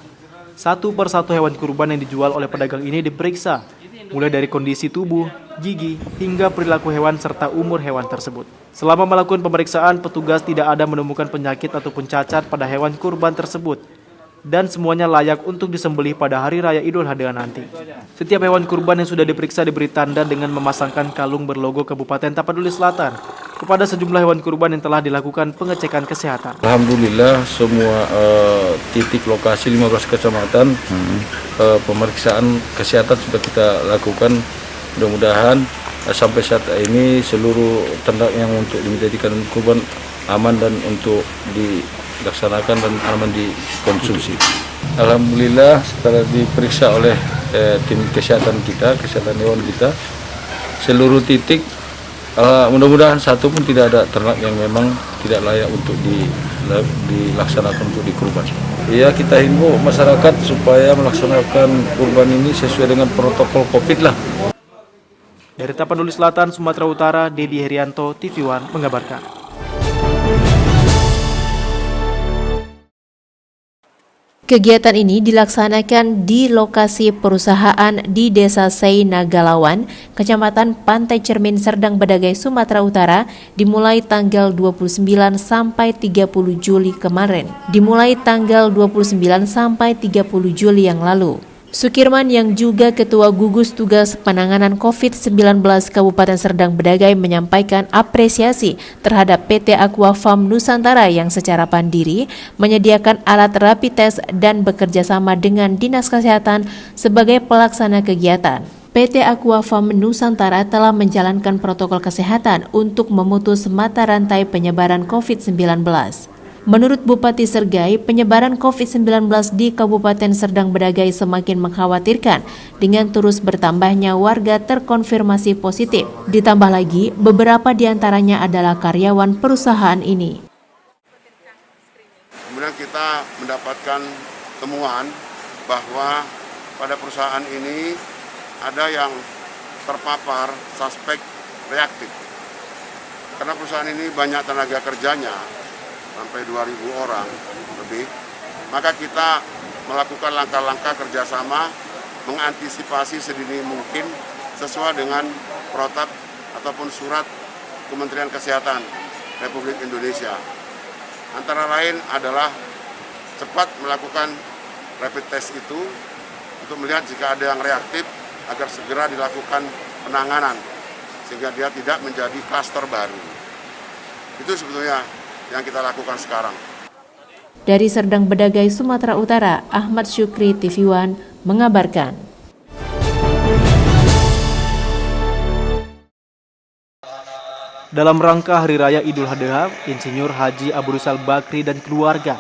Satu persatu hewan kurban yang dijual oleh pedagang ini diperiksa, mulai dari kondisi tubuh, gigi, hingga perilaku hewan serta umur hewan tersebut. Selama melakukan pemeriksaan, petugas tidak ada menemukan penyakit ataupun cacat pada hewan kurban tersebut, dan semuanya layak untuk disembelih pada Hari Raya Idul Adha nanti. Setiap hewan kurban yang sudah diperiksa diberi tanda dengan memasangkan kalung berlogo Kabupaten Tapanuli Selatan kepada sejumlah hewan kurban yang telah dilakukan pengecekan kesehatan. Alhamdulillah semua titik lokasi 15 kecamatan pemeriksaan kesehatan sudah kita lakukan. Mudah-mudahan sampai saat ini seluruh ternak yang untuk dijadikan kurban aman dan untuk dilaksanakan dan aman dikonsumsi. Alhamdulillah setelah diperiksa oleh tim kesehatan kita, kesehatan hewan kita, seluruh titik mudah-mudahan satu pun tidak ada ternak yang memang tidak layak untuk dilaksanakan untuk dikurban. Ya, kita himbau masyarakat supaya melaksanakan kurban ini sesuai dengan protokol COVID lah. Dari Tapanuli Selatan, Sumatera Utara, Dedi Herianto, TV One mengabarkan. Kegiatan ini dilaksanakan di lokasi perusahaan di Desa Sei Nagalawan, Kecamatan Pantai Cermin, Serdang Bedagai, Sumatera Utara, dimulai tanggal 29 sampai 30 Juli kemarin. Dimulai tanggal 29 sampai 30 Juli yang lalu. Sukirman yang juga Ketua Gugus Tugas Penanganan COVID-19 Kabupaten Serdang Bedagai menyampaikan apresiasi terhadap PT Aqua Farm Nusantara yang secara mandiri menyediakan alat rapid test dan bekerja sama dengan Dinas Kesehatan sebagai pelaksana kegiatan. PT Aqua Farm Nusantara telah menjalankan protokol kesehatan untuk memutus mata rantai penyebaran COVID-19. Menurut Bupati Sergai, penyebaran COVID-19 di Kabupaten Serdang Bedagai semakin mengkhawatirkan dengan terus bertambahnya warga terkonfirmasi positif. Ditambah lagi, beberapa di antaranya adalah karyawan perusahaan ini. Kemudian kita mendapatkan temuan bahwa pada perusahaan ini ada yang terpapar suspek reaktif. Karena perusahaan ini banyak tenaga kerjanya, sampai 2.000 orang lebih, maka kita melakukan langkah-langkah kerjasama mengantisipasi sedini mungkin sesuai dengan protap ataupun surat Kementerian Kesehatan Republik Indonesia. Antara lain adalah cepat melakukan rapid test itu untuk melihat jika ada yang reaktif agar segera dilakukan penanganan sehingga dia tidak menjadi klaster baru. Itu sebetulnya yang kita lakukan sekarang. Dari Serdang Bedagai, Sumatera Utara, Ahmad Syukri, TV One, mengabarkan. Dalam rangka Hari Raya Idul Adha, Insinyur Haji Abu Rizal Bakri dan keluarga,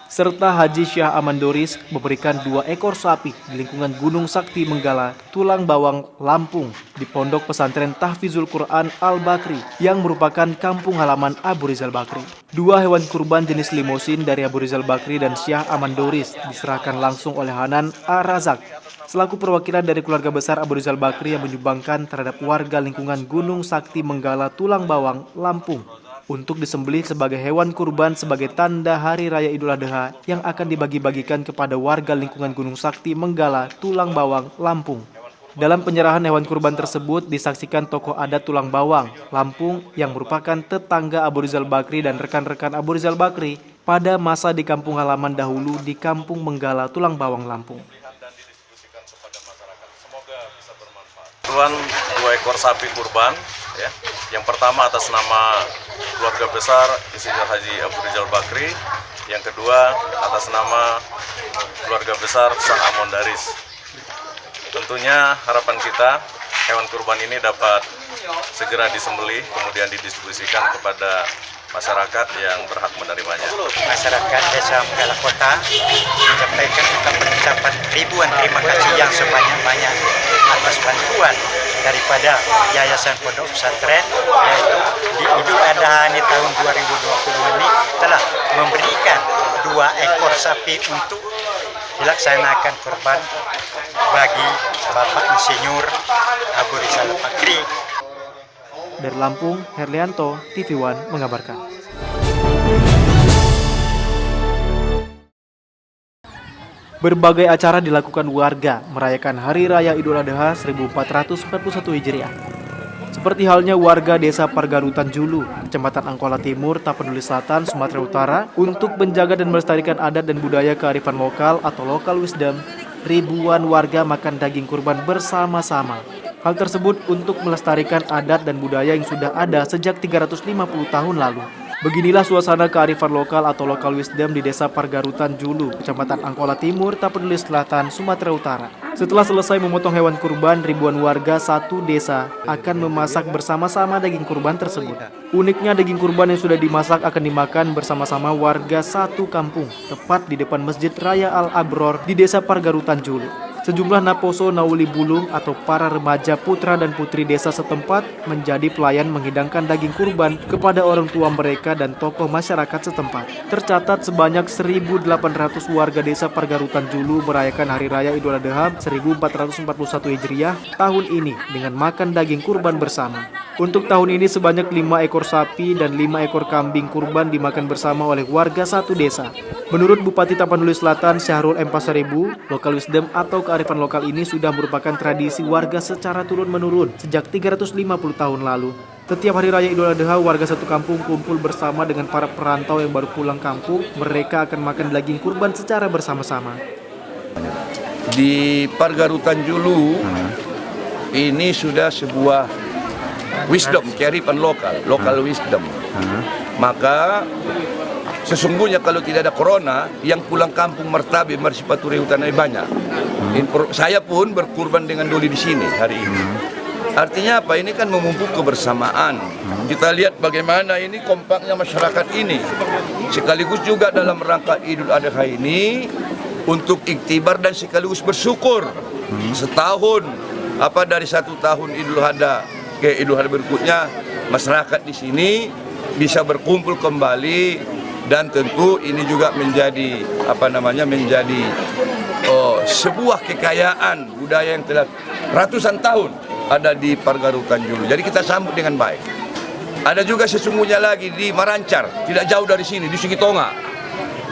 serta Haji Syah Amandoris memberikan 2 ekor sapi di lingkungan Gunung Sakti Menggala, Tulang Bawang, Lampung, di Pondok Pesantren Tahfizul Quran Al-Bakri yang merupakan kampung halaman Abu Rizal Bakri. 2 hewan kurban jenis limosin dari Abu Rizal Bakri dan Syah Amandoris diserahkan langsung oleh Hanan A-Razak, selaku perwakilan dari keluarga besar Abu Rizal Bakri yang menyumbangkan terhadap warga lingkungan Gunung Sakti Menggala, Tulang Bawang, Lampung, untuk disembelih sebagai hewan kurban sebagai tanda Hari Raya Idul Adha yang akan dibagi-bagikan kepada warga lingkungan Gunung Sakti Menggala, Tulang Bawang, Lampung. Dalam penyerahan hewan kurban tersebut disaksikan tokoh adat Tulang Bawang, Lampung yang merupakan tetangga Abu Rizal Bakri dan rekan-rekan Abu Rizal Bakri pada masa di kampung halaman dahulu di Kampung Menggala, Tulang Bawang, Lampung. Kebetulan 2 ekor sapi kurban, ya. Yang pertama atas nama keluarga besar Insinyur Haji Abu Rizal Bakri, yang kedua atas nama keluarga besar Syah Amandoris. Tentunya harapan kita hewan kurban ini dapat segera disembelih kemudian didistribusikan kepada masyarakat yang berhak menerimanya. Masyarakat Desa Menggala Kota menyampaikan ucapan ribuan terima kasih yang sebanyak-banyak atas bantuan daripada Yayasan Pondok Pesantren, yaitu di Idul Adha ini tahun 2020 ini telah memberikan 2 ekor sapi untuk dilaksanakan kurban bagi Bapak Insinyur Abu Rizal Bakri. Dari Lampung, Herlianto, TV One mengabarkan. Berbagai acara dilakukan warga merayakan Hari Raya Idul Adha 1441 Hijriah. Seperti halnya warga Desa Pargarutan Julu, Kecamatan Angkola Timur, Tapanuli Selatan, Sumatera Utara, untuk menjaga dan melestarikan adat dan budaya kearifan lokal atau local wisdom, ribuan warga makan daging kurban bersama-sama. Hal tersebut untuk melestarikan adat dan budaya yang sudah ada sejak 350 tahun lalu. Beginilah suasana kearifan lokal atau local wisdom di Desa Pargarutan Julu, Kecamatan Angkola Timur, Tapanuli Selatan, Sumatera Utara. Setelah selesai memotong hewan kurban, ribuan warga satu desa akan memasak bersama-sama daging kurban tersebut. Uniknya daging kurban yang sudah dimasak akan dimakan bersama-sama warga satu kampung, tepat di depan Masjid Raya Al-Abror di Desa Pargarutan Julu. Sejumlah naposo Nauli Bulung atau para remaja putra dan putri desa setempat menjadi pelayan menghidangkan daging kurban kepada orang tua mereka dan tokoh masyarakat setempat. Tercatat sebanyak 1.800 warga desa Pargarutan Julu merayakan Hari Raya Idul Adha 1441 Hijriah tahun ini dengan makan daging kurban bersama. Untuk tahun ini sebanyak 5 ekor sapi dan 5 ekor kambing kurban dimakan bersama oleh warga satu desa. Menurut Bupati Tapanuli Selatan Syahrul M. Pasaribu, local wisdom atau kearifan lokal ini sudah merupakan tradisi warga secara turun-menurun sejak 350 tahun lalu. Setiap Hari Raya Idul Adha, warga satu kampung kumpul bersama dengan para perantau yang baru pulang kampung. Mereka akan makan daging kurban secara bersama-sama. Di Pargarutan Julu, ini sudah sebuah wisdom, kearifan local wisdom. Maka sesungguhnya kalau tidak ada corona, yang pulang kampung Mertabe, Marsipaturi Hutan banyak. Saya pun berkurban dengan doli di sini hari ini. Artinya apa? Ini kan memupuk kebersamaan. Kita lihat bagaimana ini kompaknya masyarakat ini. Sekaligus juga dalam rangka Idul Adha ini untuk iktibar dan sekaligus bersyukur. Setahun dari 1 tahun Idul Adha ke Idul Adha berikutnya, masyarakat di sini bisa berkumpul kembali, dan tentu ini juga menjadi sebuah kekayaan budaya yang telah ratusan tahun ada di Pargarutan Julu. Jadi kita sambut dengan baik. Ada juga sesungguhnya lagi di Marancar, tidak jauh dari sini, di Sungai Tonga.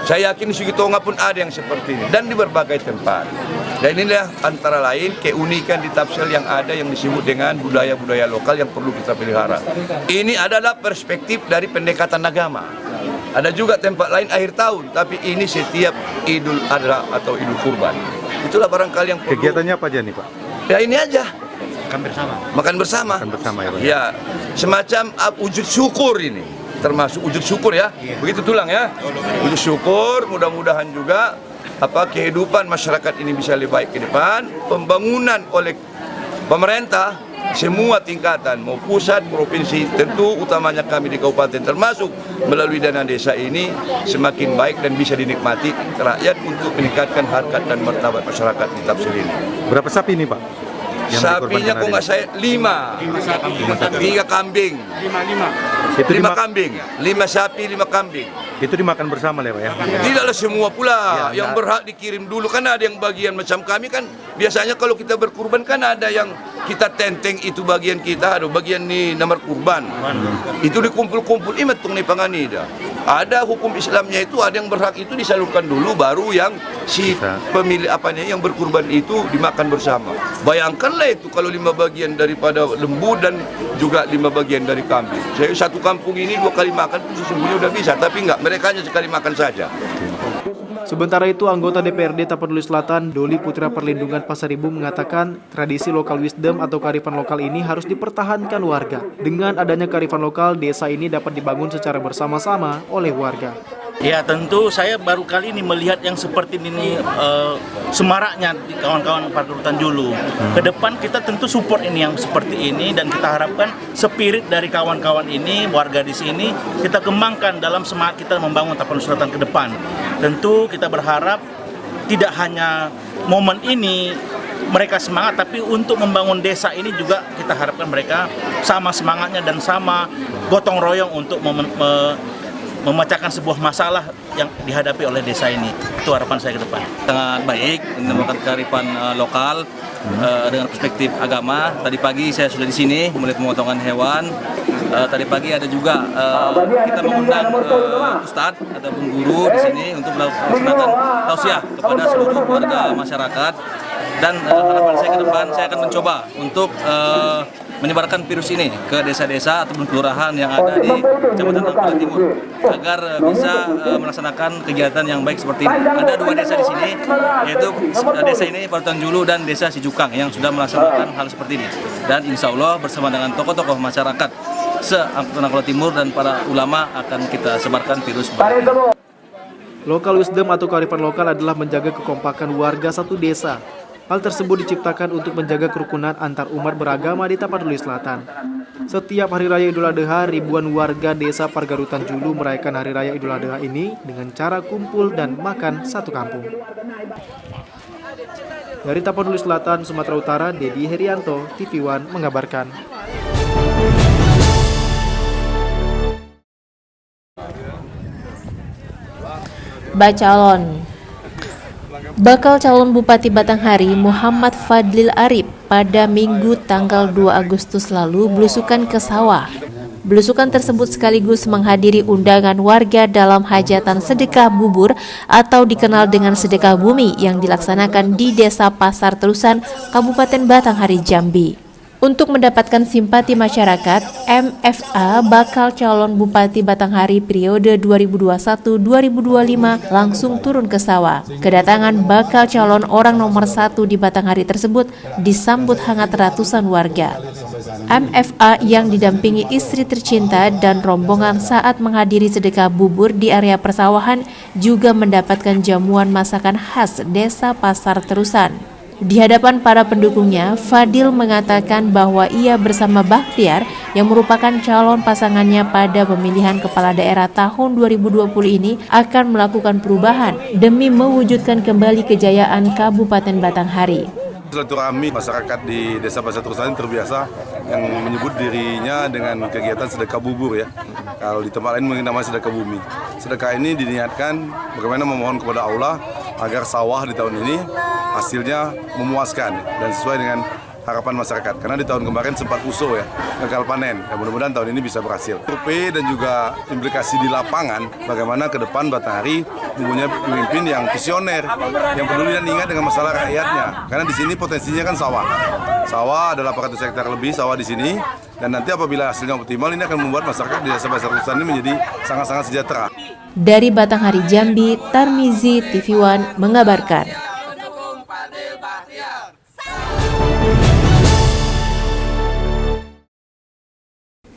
Saya yakin di Sugitonga pun ada yang seperti ini dan di berbagai tempat. Dan inilah antara lain keunikan di Tapsel yang ada yang disebut dengan budaya-budaya lokal yang perlu kita pelihara. Ini adalah perspektif dari pendekatan agama. Ada juga tempat lain akhir tahun, tapi ini setiap Idul Adha atau Idul Kurban. Itulah barangkali yang perlu. Kegiatannya apa aja nih Pak? Ya ini aja. Makan bersama. Makan bersama. Makan bersama ya Pak. Ya, semacam wujud syukur ini. Termasuk wujud syukur ya. Begitu tulang ya. Wujud syukur, mudah-mudahan juga kehidupan masyarakat ini bisa lebih baik ke depan. Pembangunan oleh pemerintah semua tingkatan, mau pusat, provinsi, tentu utamanya kami di kabupaten termasuk melalui dana desa ini semakin baik dan bisa dinikmati rakyat untuk meningkatkan harkat dan martabat masyarakat di Tapsel ini. Berapa sapi ini Pak? Sapinya kok nggak saya 5 kambing. 5 kambing, 5 sapi, 5 kambing. Itu dimakan bersama ya Pak ya? Tidaklah semua pula, yang berhak dikirim dulu kan ada yang bagian macam kami kan biasanya kalau kita berkurban kan ada yang kita tenteng itu bagian kita, ada bagian ni nomor kurban. Itu dikumpul-kumpul imat tung ni pangani dah. Ada hukum Islamnya itu ada yang berhak itu disalurkan dulu baru yang si pemilik yang berkurban itu dimakan bersama. Bayangkanlah itu kalau 5 bagian daripada lembu dan juga 5 bagian dari kambing. Saya satu kampung ini 2 kali makan pun sesungguhnya udah bisa, tapi enggak, mereka hanya sekali makan saja. Sementara itu, anggota DPRD Tapanuli Selatan, Doli Putra Perlindungan Pasaribu mengatakan tradisi local wisdom atau kearifan lokal ini harus dipertahankan warga. Dengan adanya kearifan lokal, desa ini dapat dibangun secara bersama-sama oleh warga. Ya tentu saya baru kali ini melihat yang seperti ini semaraknya di kawan-kawan Padurutan Julu. Ke depan kita tentu support ini yang seperti ini dan kita harapkan spirit dari kawan-kawan ini, warga di sini kita kembangkan dalam semangat kita membangun Tapanuli Selatan ke depan. Tentu kita berharap tidak hanya momen ini mereka semangat, tapi untuk membangun desa ini juga kita harapkan mereka sama semangatnya dan sama gotong royong untuk memecahkan sebuah masalah yang dihadapi oleh desa ini. Itu harapan saya ke depan. Sangat baik menemukan kearifan lokal dengan perspektif agama. Tadi pagi saya sudah di sini melihat pemotongan hewan. Tadi pagi ada juga kita mengundang ustadz ataupun guru di sini untuk melakukan tausiah kepada seluruh warga masyarakat. Dan harapan saya ke depan saya akan mencoba untuk menyebarkan virus ini ke desa-desa ataupun kelurahan yang ada di Kecamatan Angkulan Timur agar bisa melaksanakan kegiatan yang baik seperti ini. Ada 2 desa di sini, yaitu desa ini Padurutan Julu dan desa Sijukang yang sudah melaksanakan hal seperti ini. Dan insya Allah bersama dengan tokoh-tokoh masyarakat se-Angkulan Timur dan para ulama akan kita sebarkan virus baik. Local wisdom atau kearifan lokal adalah menjaga kekompakan warga satu desa. Hal tersebut diciptakan untuk menjaga kerukunan antar umat beragama di Tapanuli Selatan. Setiap Hari Raya Idul Adha, ribuan warga desa Pargarutan Julu merayakan Hari Raya Idul Adha ini dengan cara kumpul dan makan satu kampung. Dari Tapanuli Selatan, Sumatera Utara, Dedi Herianto, TV One mengabarkan. Bacalon. Bakal calon Bupati Batanghari Muhammad Fadlil Arif pada Minggu tanggal 2 Agustus lalu belusukan ke sawah. Belusukan tersebut sekaligus menghadiri undangan warga dalam hajatan sedekah bubur atau dikenal dengan sedekah bumi yang dilaksanakan di Desa Pasar Terusan, Kabupaten Batanghari, Jambi. Untuk mendapatkan simpati masyarakat, MFA bakal calon Bupati Batanghari periode 2021-2025 langsung turun ke sawah. Kedatangan bakal calon orang nomor 1 di Batanghari tersebut disambut hangat ratusan warga. MFA yang didampingi istri tercinta dan rombongan saat menghadiri sedekah bubur di area persawahan juga mendapatkan jamuan masakan khas Desa Pasar Terusan. Di hadapan para pendukungnya, Fadil mengatakan bahwa ia bersama Bakhtiar yang merupakan calon pasangannya pada pemilihan kepala daerah tahun 2020 ini akan melakukan perubahan demi mewujudkan kembali kejayaan Kabupaten Batanghari. Silaturahmi masyarakat di Desa Pasar Terusan terbiasa yang menyebut dirinya dengan kegiatan sedekah bubur ya. Kalau di tempat lain mungkin namanya sedekah bumi. Sedekah ini diniatkan bagaimana memohon kepada Allah agar sawah di tahun ini hasilnya memuaskan dan sesuai dengan harapan masyarakat. Karena di tahun kemarin sempat usuh ya, gagal panen. Ya, mudah-mudahan tahun ini bisa berhasil. Survei dan juga implikasi di lapangan, bagaimana ke depan Batanghari mempunyai pemimpin yang visioner, yang peduli dan ingat dengan masalah rakyatnya. Karena di sini potensinya kan sawah. Sawah adalah 400 hektar lebih sawah di sini. Dan nanti apabila hasilnya optimal, ini akan membuat masyarakat di Desa Pasar Tusan ini menjadi sangat-sangat sejahtera. Dari Batanghari Jambi, Tarmizi TV One mengabarkan.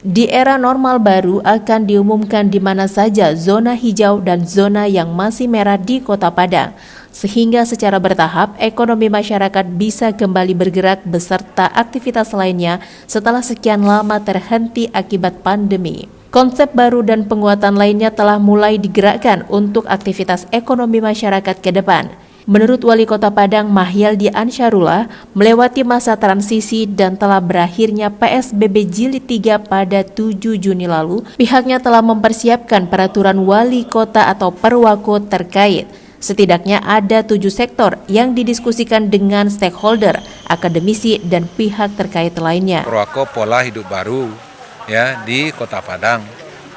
Di era normal baru akan diumumkan di mana saja zona hijau dan zona yang masih merah di Kota Padang, sehingga secara bertahap ekonomi masyarakat bisa kembali bergerak beserta aktivitas lainnya setelah sekian lama terhenti akibat pandemi. Konsep baru dan penguatan lainnya telah mulai digerakkan untuk aktivitas ekonomi masyarakat ke depan. Menurut Wali Kota Padang Mahyaldi Ansyarullah, melewati masa transisi dan telah berakhirnya PSBB Jilid 3 pada 7 Juni lalu, pihaknya telah mempersiapkan peraturan wali kota atau perwako terkait. Setidaknya ada 7 sektor yang didiskusikan dengan stakeholder, akademisi, dan pihak terkait lainnya. Perwako pola hidup baru ya di Kota Padang.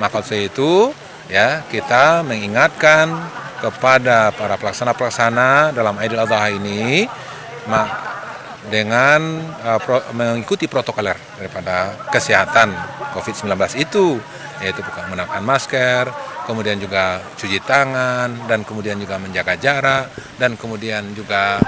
Maka itu ya kita mengingatkan kepada para pelaksana-pelaksana dalam Idul Adha ini dengan mengikuti protokoler daripada kesehatan COVID-19 itu, yaitu menggunakan masker, kemudian juga cuci tangan, dan kemudian juga menjaga jarak, dan kemudian juga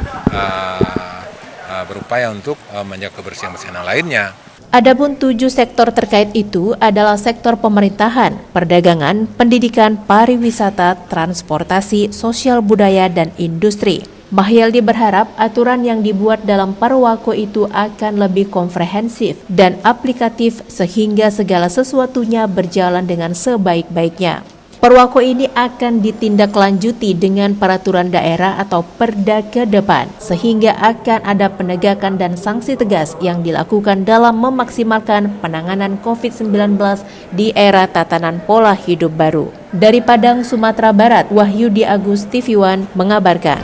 berupaya untuk menjaga kebersihan-kebersihan lainnya. Adapun 7 sektor terkait itu adalah sektor pemerintahan, perdagangan, pendidikan, pariwisata, transportasi, sosial budaya, dan industri. Mahyaldi berharap aturan yang dibuat dalam Perwako itu akan lebih komprehensif dan aplikatif sehingga segala sesuatunya berjalan dengan sebaik-baiknya. Perwako ini akan ditindaklanjuti dengan peraturan daerah atau perda ke depan, sehingga akan ada penegakan dan sanksi tegas yang dilakukan dalam memaksimalkan penanganan COVID-19 di era tatanan pola hidup baru. Dari Padang, Sumatera Barat, Wahyudi Agus TV One mengabarkan.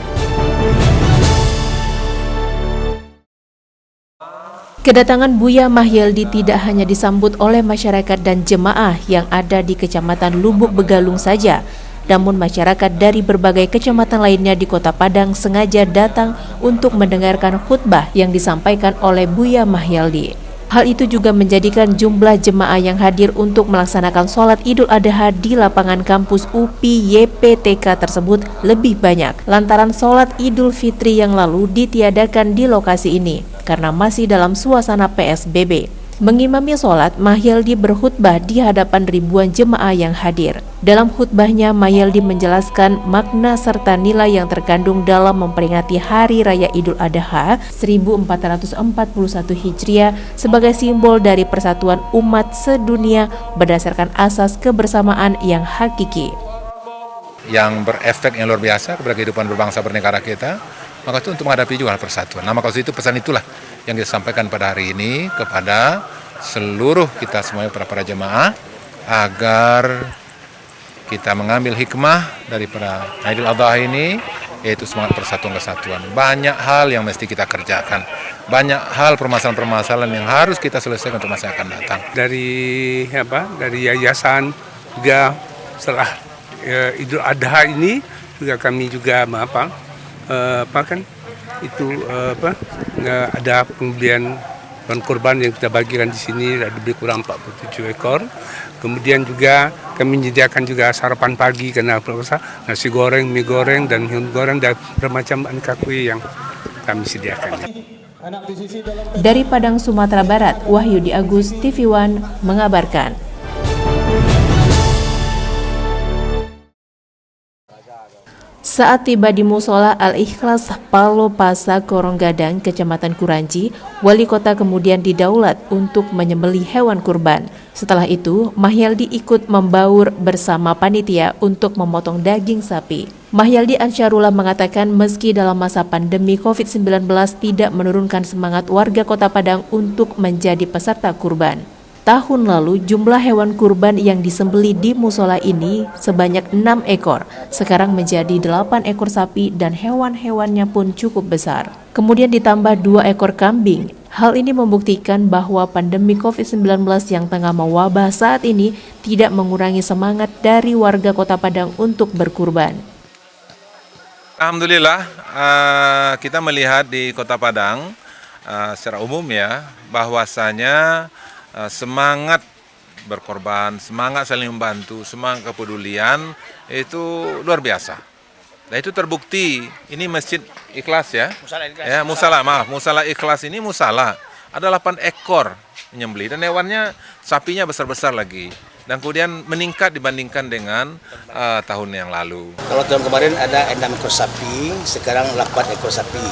Kedatangan Buya Mahyaldi tidak hanya disambut oleh masyarakat dan jemaah yang ada di Kecamatan Lubuk Begalung saja, namun masyarakat dari berbagai kecamatan lainnya di Kota Padang sengaja datang untuk mendengarkan khutbah yang disampaikan oleh Buya Mahyaldi. Hal itu juga menjadikan jumlah jemaah yang hadir untuk melaksanakan sholat Idul Adha di lapangan kampus UPI YPTK tersebut lebih banyak, lantaran sholat Idul Fitri yang lalu ditiadakan di lokasi ini karena masih dalam suasana PSBB. Mengimami sholat, Mahyaldi berkhutbah di hadapan ribuan jemaah yang hadir. Dalam khutbahnya, Mahyaldi menjelaskan makna serta nilai yang terkandung dalam memperingati Hari Raya Idul Adha 1441 Hijriah sebagai simbol dari persatuan umat sedunia berdasarkan asas kebersamaan yang hakiki. Yang berefek yang luar biasa kepada kehidupan berbangsa bernegara kita, maka itu untuk menghadapi juga persatuan. Nah, maka itu pesan itulah yang disampaikan pada hari ini kepada seluruh kita semuanya, para jemaah, agar kita mengambil hikmah daripada Idul Adha ini, yaitu semangat persatuan-kesatuan. Banyak hal yang mesti kita kerjakan, banyak hal permasalahan-permasalahan yang harus kita selesaikan untuk masa yang akan datang. Dari yayasan juga setelah Idul Adha ini juga kami juga ada pembelian hewan kurban yang kita bagikan di sini, ada lebih kurang 47 ekor. Kemudian juga kami menyediakan juga sarapan pagi karena nasi goreng, mie goreng, dan hewan goreng dan bermacam aneka kue yang kami sediakan. Dari Padang, Sumatera Barat, Wahyudi Agus TV One mengabarkan. Saat tiba di Musola Al-Ikhlas Palo Pasa Koronggadang, Kecamatan Kuranci, Wali Kota kemudian didaulat untuk menyembelih hewan kurban. Setelah itu, Mahyaldi ikut membaur bersama panitia untuk memotong daging sapi. Mahyaldi Ansyarullah mengatakan meski dalam masa pandemi COVID-19 tidak menurunkan semangat warga Kota Padang untuk menjadi peserta kurban. Tahun lalu, jumlah hewan kurban yang disembelih di musola ini sebanyak 6 ekor. Sekarang menjadi 8 ekor sapi dan hewan-hewannya pun cukup besar. Kemudian ditambah 2 ekor kambing. Hal ini membuktikan bahwa pandemi COVID-19 yang tengah mewabah saat ini tidak mengurangi semangat dari warga Kota Padang untuk berkurban. Alhamdulillah, kita melihat di Kota Padang secara umum ya, bahwasanya semangat berkorban, semangat saling membantu, semangat kepedulian itu luar biasa. Nah itu terbukti, ini Masjid Ikhlas ya. Musala Ikhlas ini ada 8 ekor menyembelih dan hewannya sapinya besar-besar lagi. Dan kemudian meningkat dibandingkan dengan tahun yang lalu. Kalau tahun kemarin ada 6 ekor sapi, sekarang 8 ekor sapi.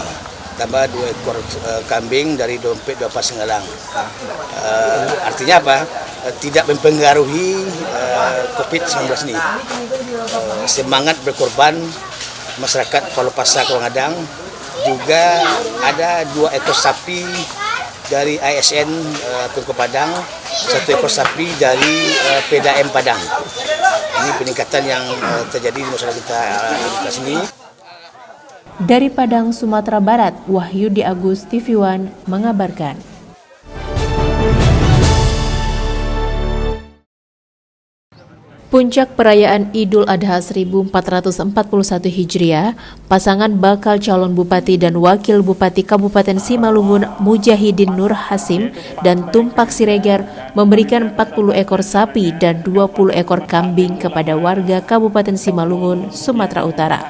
Tambah 2 ekor kambing dari Dompet 2 Pasenggalang. Artinya apa? Tidak mempengaruhi COVID-19 ini. Semangat berkorban masyarakat Palu Pasar Kolangadang, juga ada 2 ekor sapi dari ASN Tungku Padang, 1 ekor sapi dari PDAM Padang. Ini peningkatan yang terjadi di masyarakat kita sini. Dari Padang, Sumatera Barat, Wahyudi Agus, TV One mengabarkan. Puncak perayaan Idul Adha 1441 Hijriah, pasangan bakal calon bupati dan wakil bupati Kabupaten Simalungun Mujahidin Nur Hasim dan Tumpak Siregar memberikan 40 ekor sapi dan 20 ekor kambing kepada warga Kabupaten Simalungun, Sumatera Utara.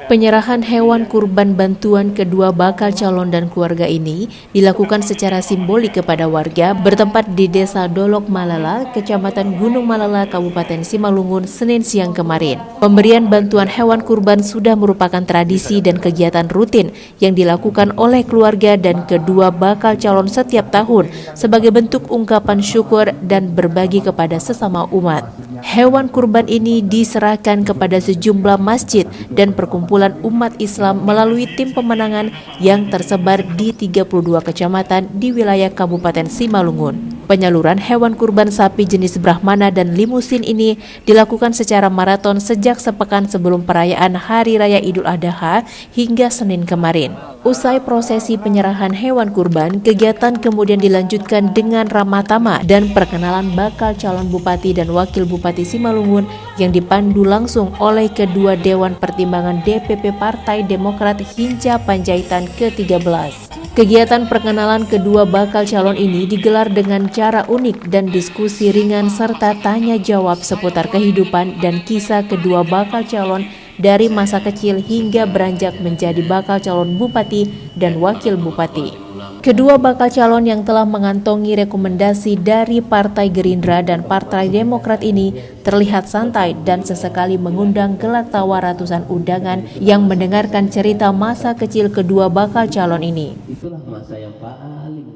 Penyerahan hewan kurban bantuan kedua bakal calon dan keluarga ini dilakukan secara simbolik kepada warga bertempat di Desa Dolok Malala, Kecamatan Gunung Malala, Kabupaten Simalungun, Senin siang kemarin. Pemberian bantuan hewan kurban sudah merupakan tradisi dan kegiatan rutin yang dilakukan oleh keluarga dan kedua bakal calon setiap tahun sebagai bentuk ungkapan syukur dan berbagi kepada sesama umat. Hewan kurban ini diserahkan kepada sejumlah masjid dan perkumpulan umat Islam melalui tim pemenangan yang tersebar di 32 kecamatan di wilayah Kabupaten Simalungun. Penyaluran hewan kurban sapi jenis Brahmana dan limusin ini dilakukan secara maraton sejak sepekan sebelum perayaan Hari Raya Idul Adha hingga Senin kemarin. Usai prosesi penyerahan hewan kurban, kegiatan kemudian dilanjutkan dengan ramah tamah dan perkenalan bakal calon bupati dan wakil bupati Simalungun yang dipandu langsung oleh kedua Dewan Pertimbangan DPP Partai Demokrat Hinca Panjaitan ke-13. Kegiatan perkenalan kedua bakal calon ini digelar dengan cara unik dan diskusi ringan serta tanya jawab seputar kehidupan dan kisah kedua bakal calon dari masa kecil hingga beranjak menjadi bakal calon bupati dan wakil bupati. Kedua bakal calon yang telah mengantongi rekomendasi dari Partai Gerindra dan Partai Demokrat ini terlihat santai dan sesekali mengundang gelak tawa ratusan undangan yang mendengarkan cerita masa kecil kedua bakal calon ini. Itulah masa yang paling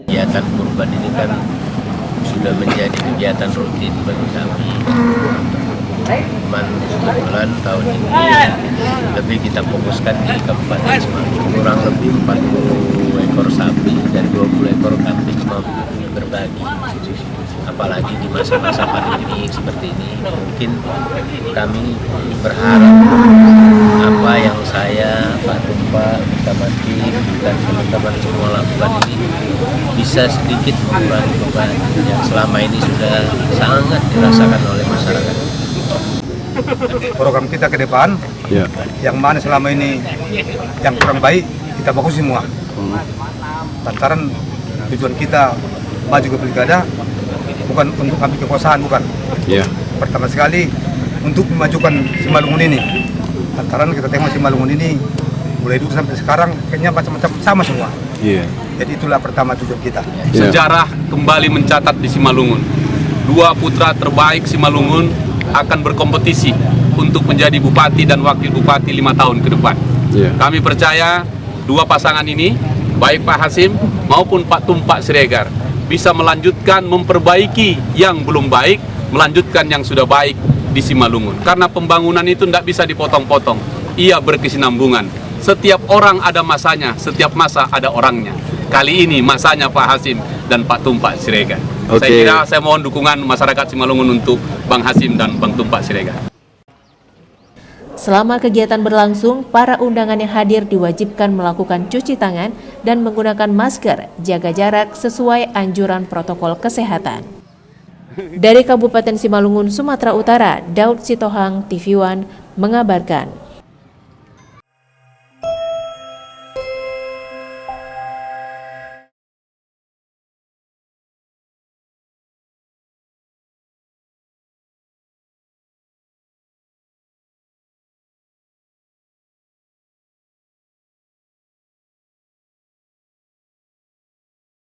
kegiatan kurban ini kan sudah menjadi kegiatan rutin bagi kami. Cuman kebetulan tahun ini lebih kita fokuskan di Kabupaten Simalungun, kurang lebih 40 ekor sapi dan 20 ekor kambing berbagi. Apalagi di masa-masa pandemi seperti ini, mungkin kami berharap apa yang saya, Pak Tumpak, Pak Mati, dan teman-teman semua lakukan ini bisa sedikit mengurangi beban yang selama ini sudah sangat dirasakan oleh masyarakat. Program kita ke depan, yang mana selama ini yang kurang baik kita bagus semua. Lantaran tujuan kita maju ke pilkada bukan untuk ambil kekuasaan, bukan. Pertama sekali untuk memajukan Simalungun ini. Lantaran kita tengok Simalungun ini mulai dulu sampai sekarang kayaknya macam-macam sama semua. Jadi itulah pertama tujuan kita. Sejarah kembali mencatat di Simalungun. 2 putra terbaik Simalungun akan berkompetisi untuk menjadi bupati dan wakil bupati 5 tahun ke depan. Kami percaya 2 pasangan ini, baik Pak Hasim maupun Pak Tumpak Siregar, bisa melanjutkan memperbaiki yang belum baik, melanjutkan yang sudah baik di Simalungun. Karena pembangunan itu tidak bisa dipotong-potong, ia berkesinambungan. Setiap orang ada masanya, setiap masa ada orangnya. Kali ini masanya Pak Hasim dan Pak Tumpak Siregar. Saya kira saya mohon dukungan masyarakat Simalungun untuk Bang Hasim dan Bang Tumpak Siregar. Selama kegiatan berlangsung, para undangan yang hadir diwajibkan melakukan cuci tangan dan menggunakan masker, jaga jarak sesuai anjuran protokol kesehatan. Dari Kabupaten Simalungun, Sumatera Utara, Daud Sitohang, TV One, mengabarkan.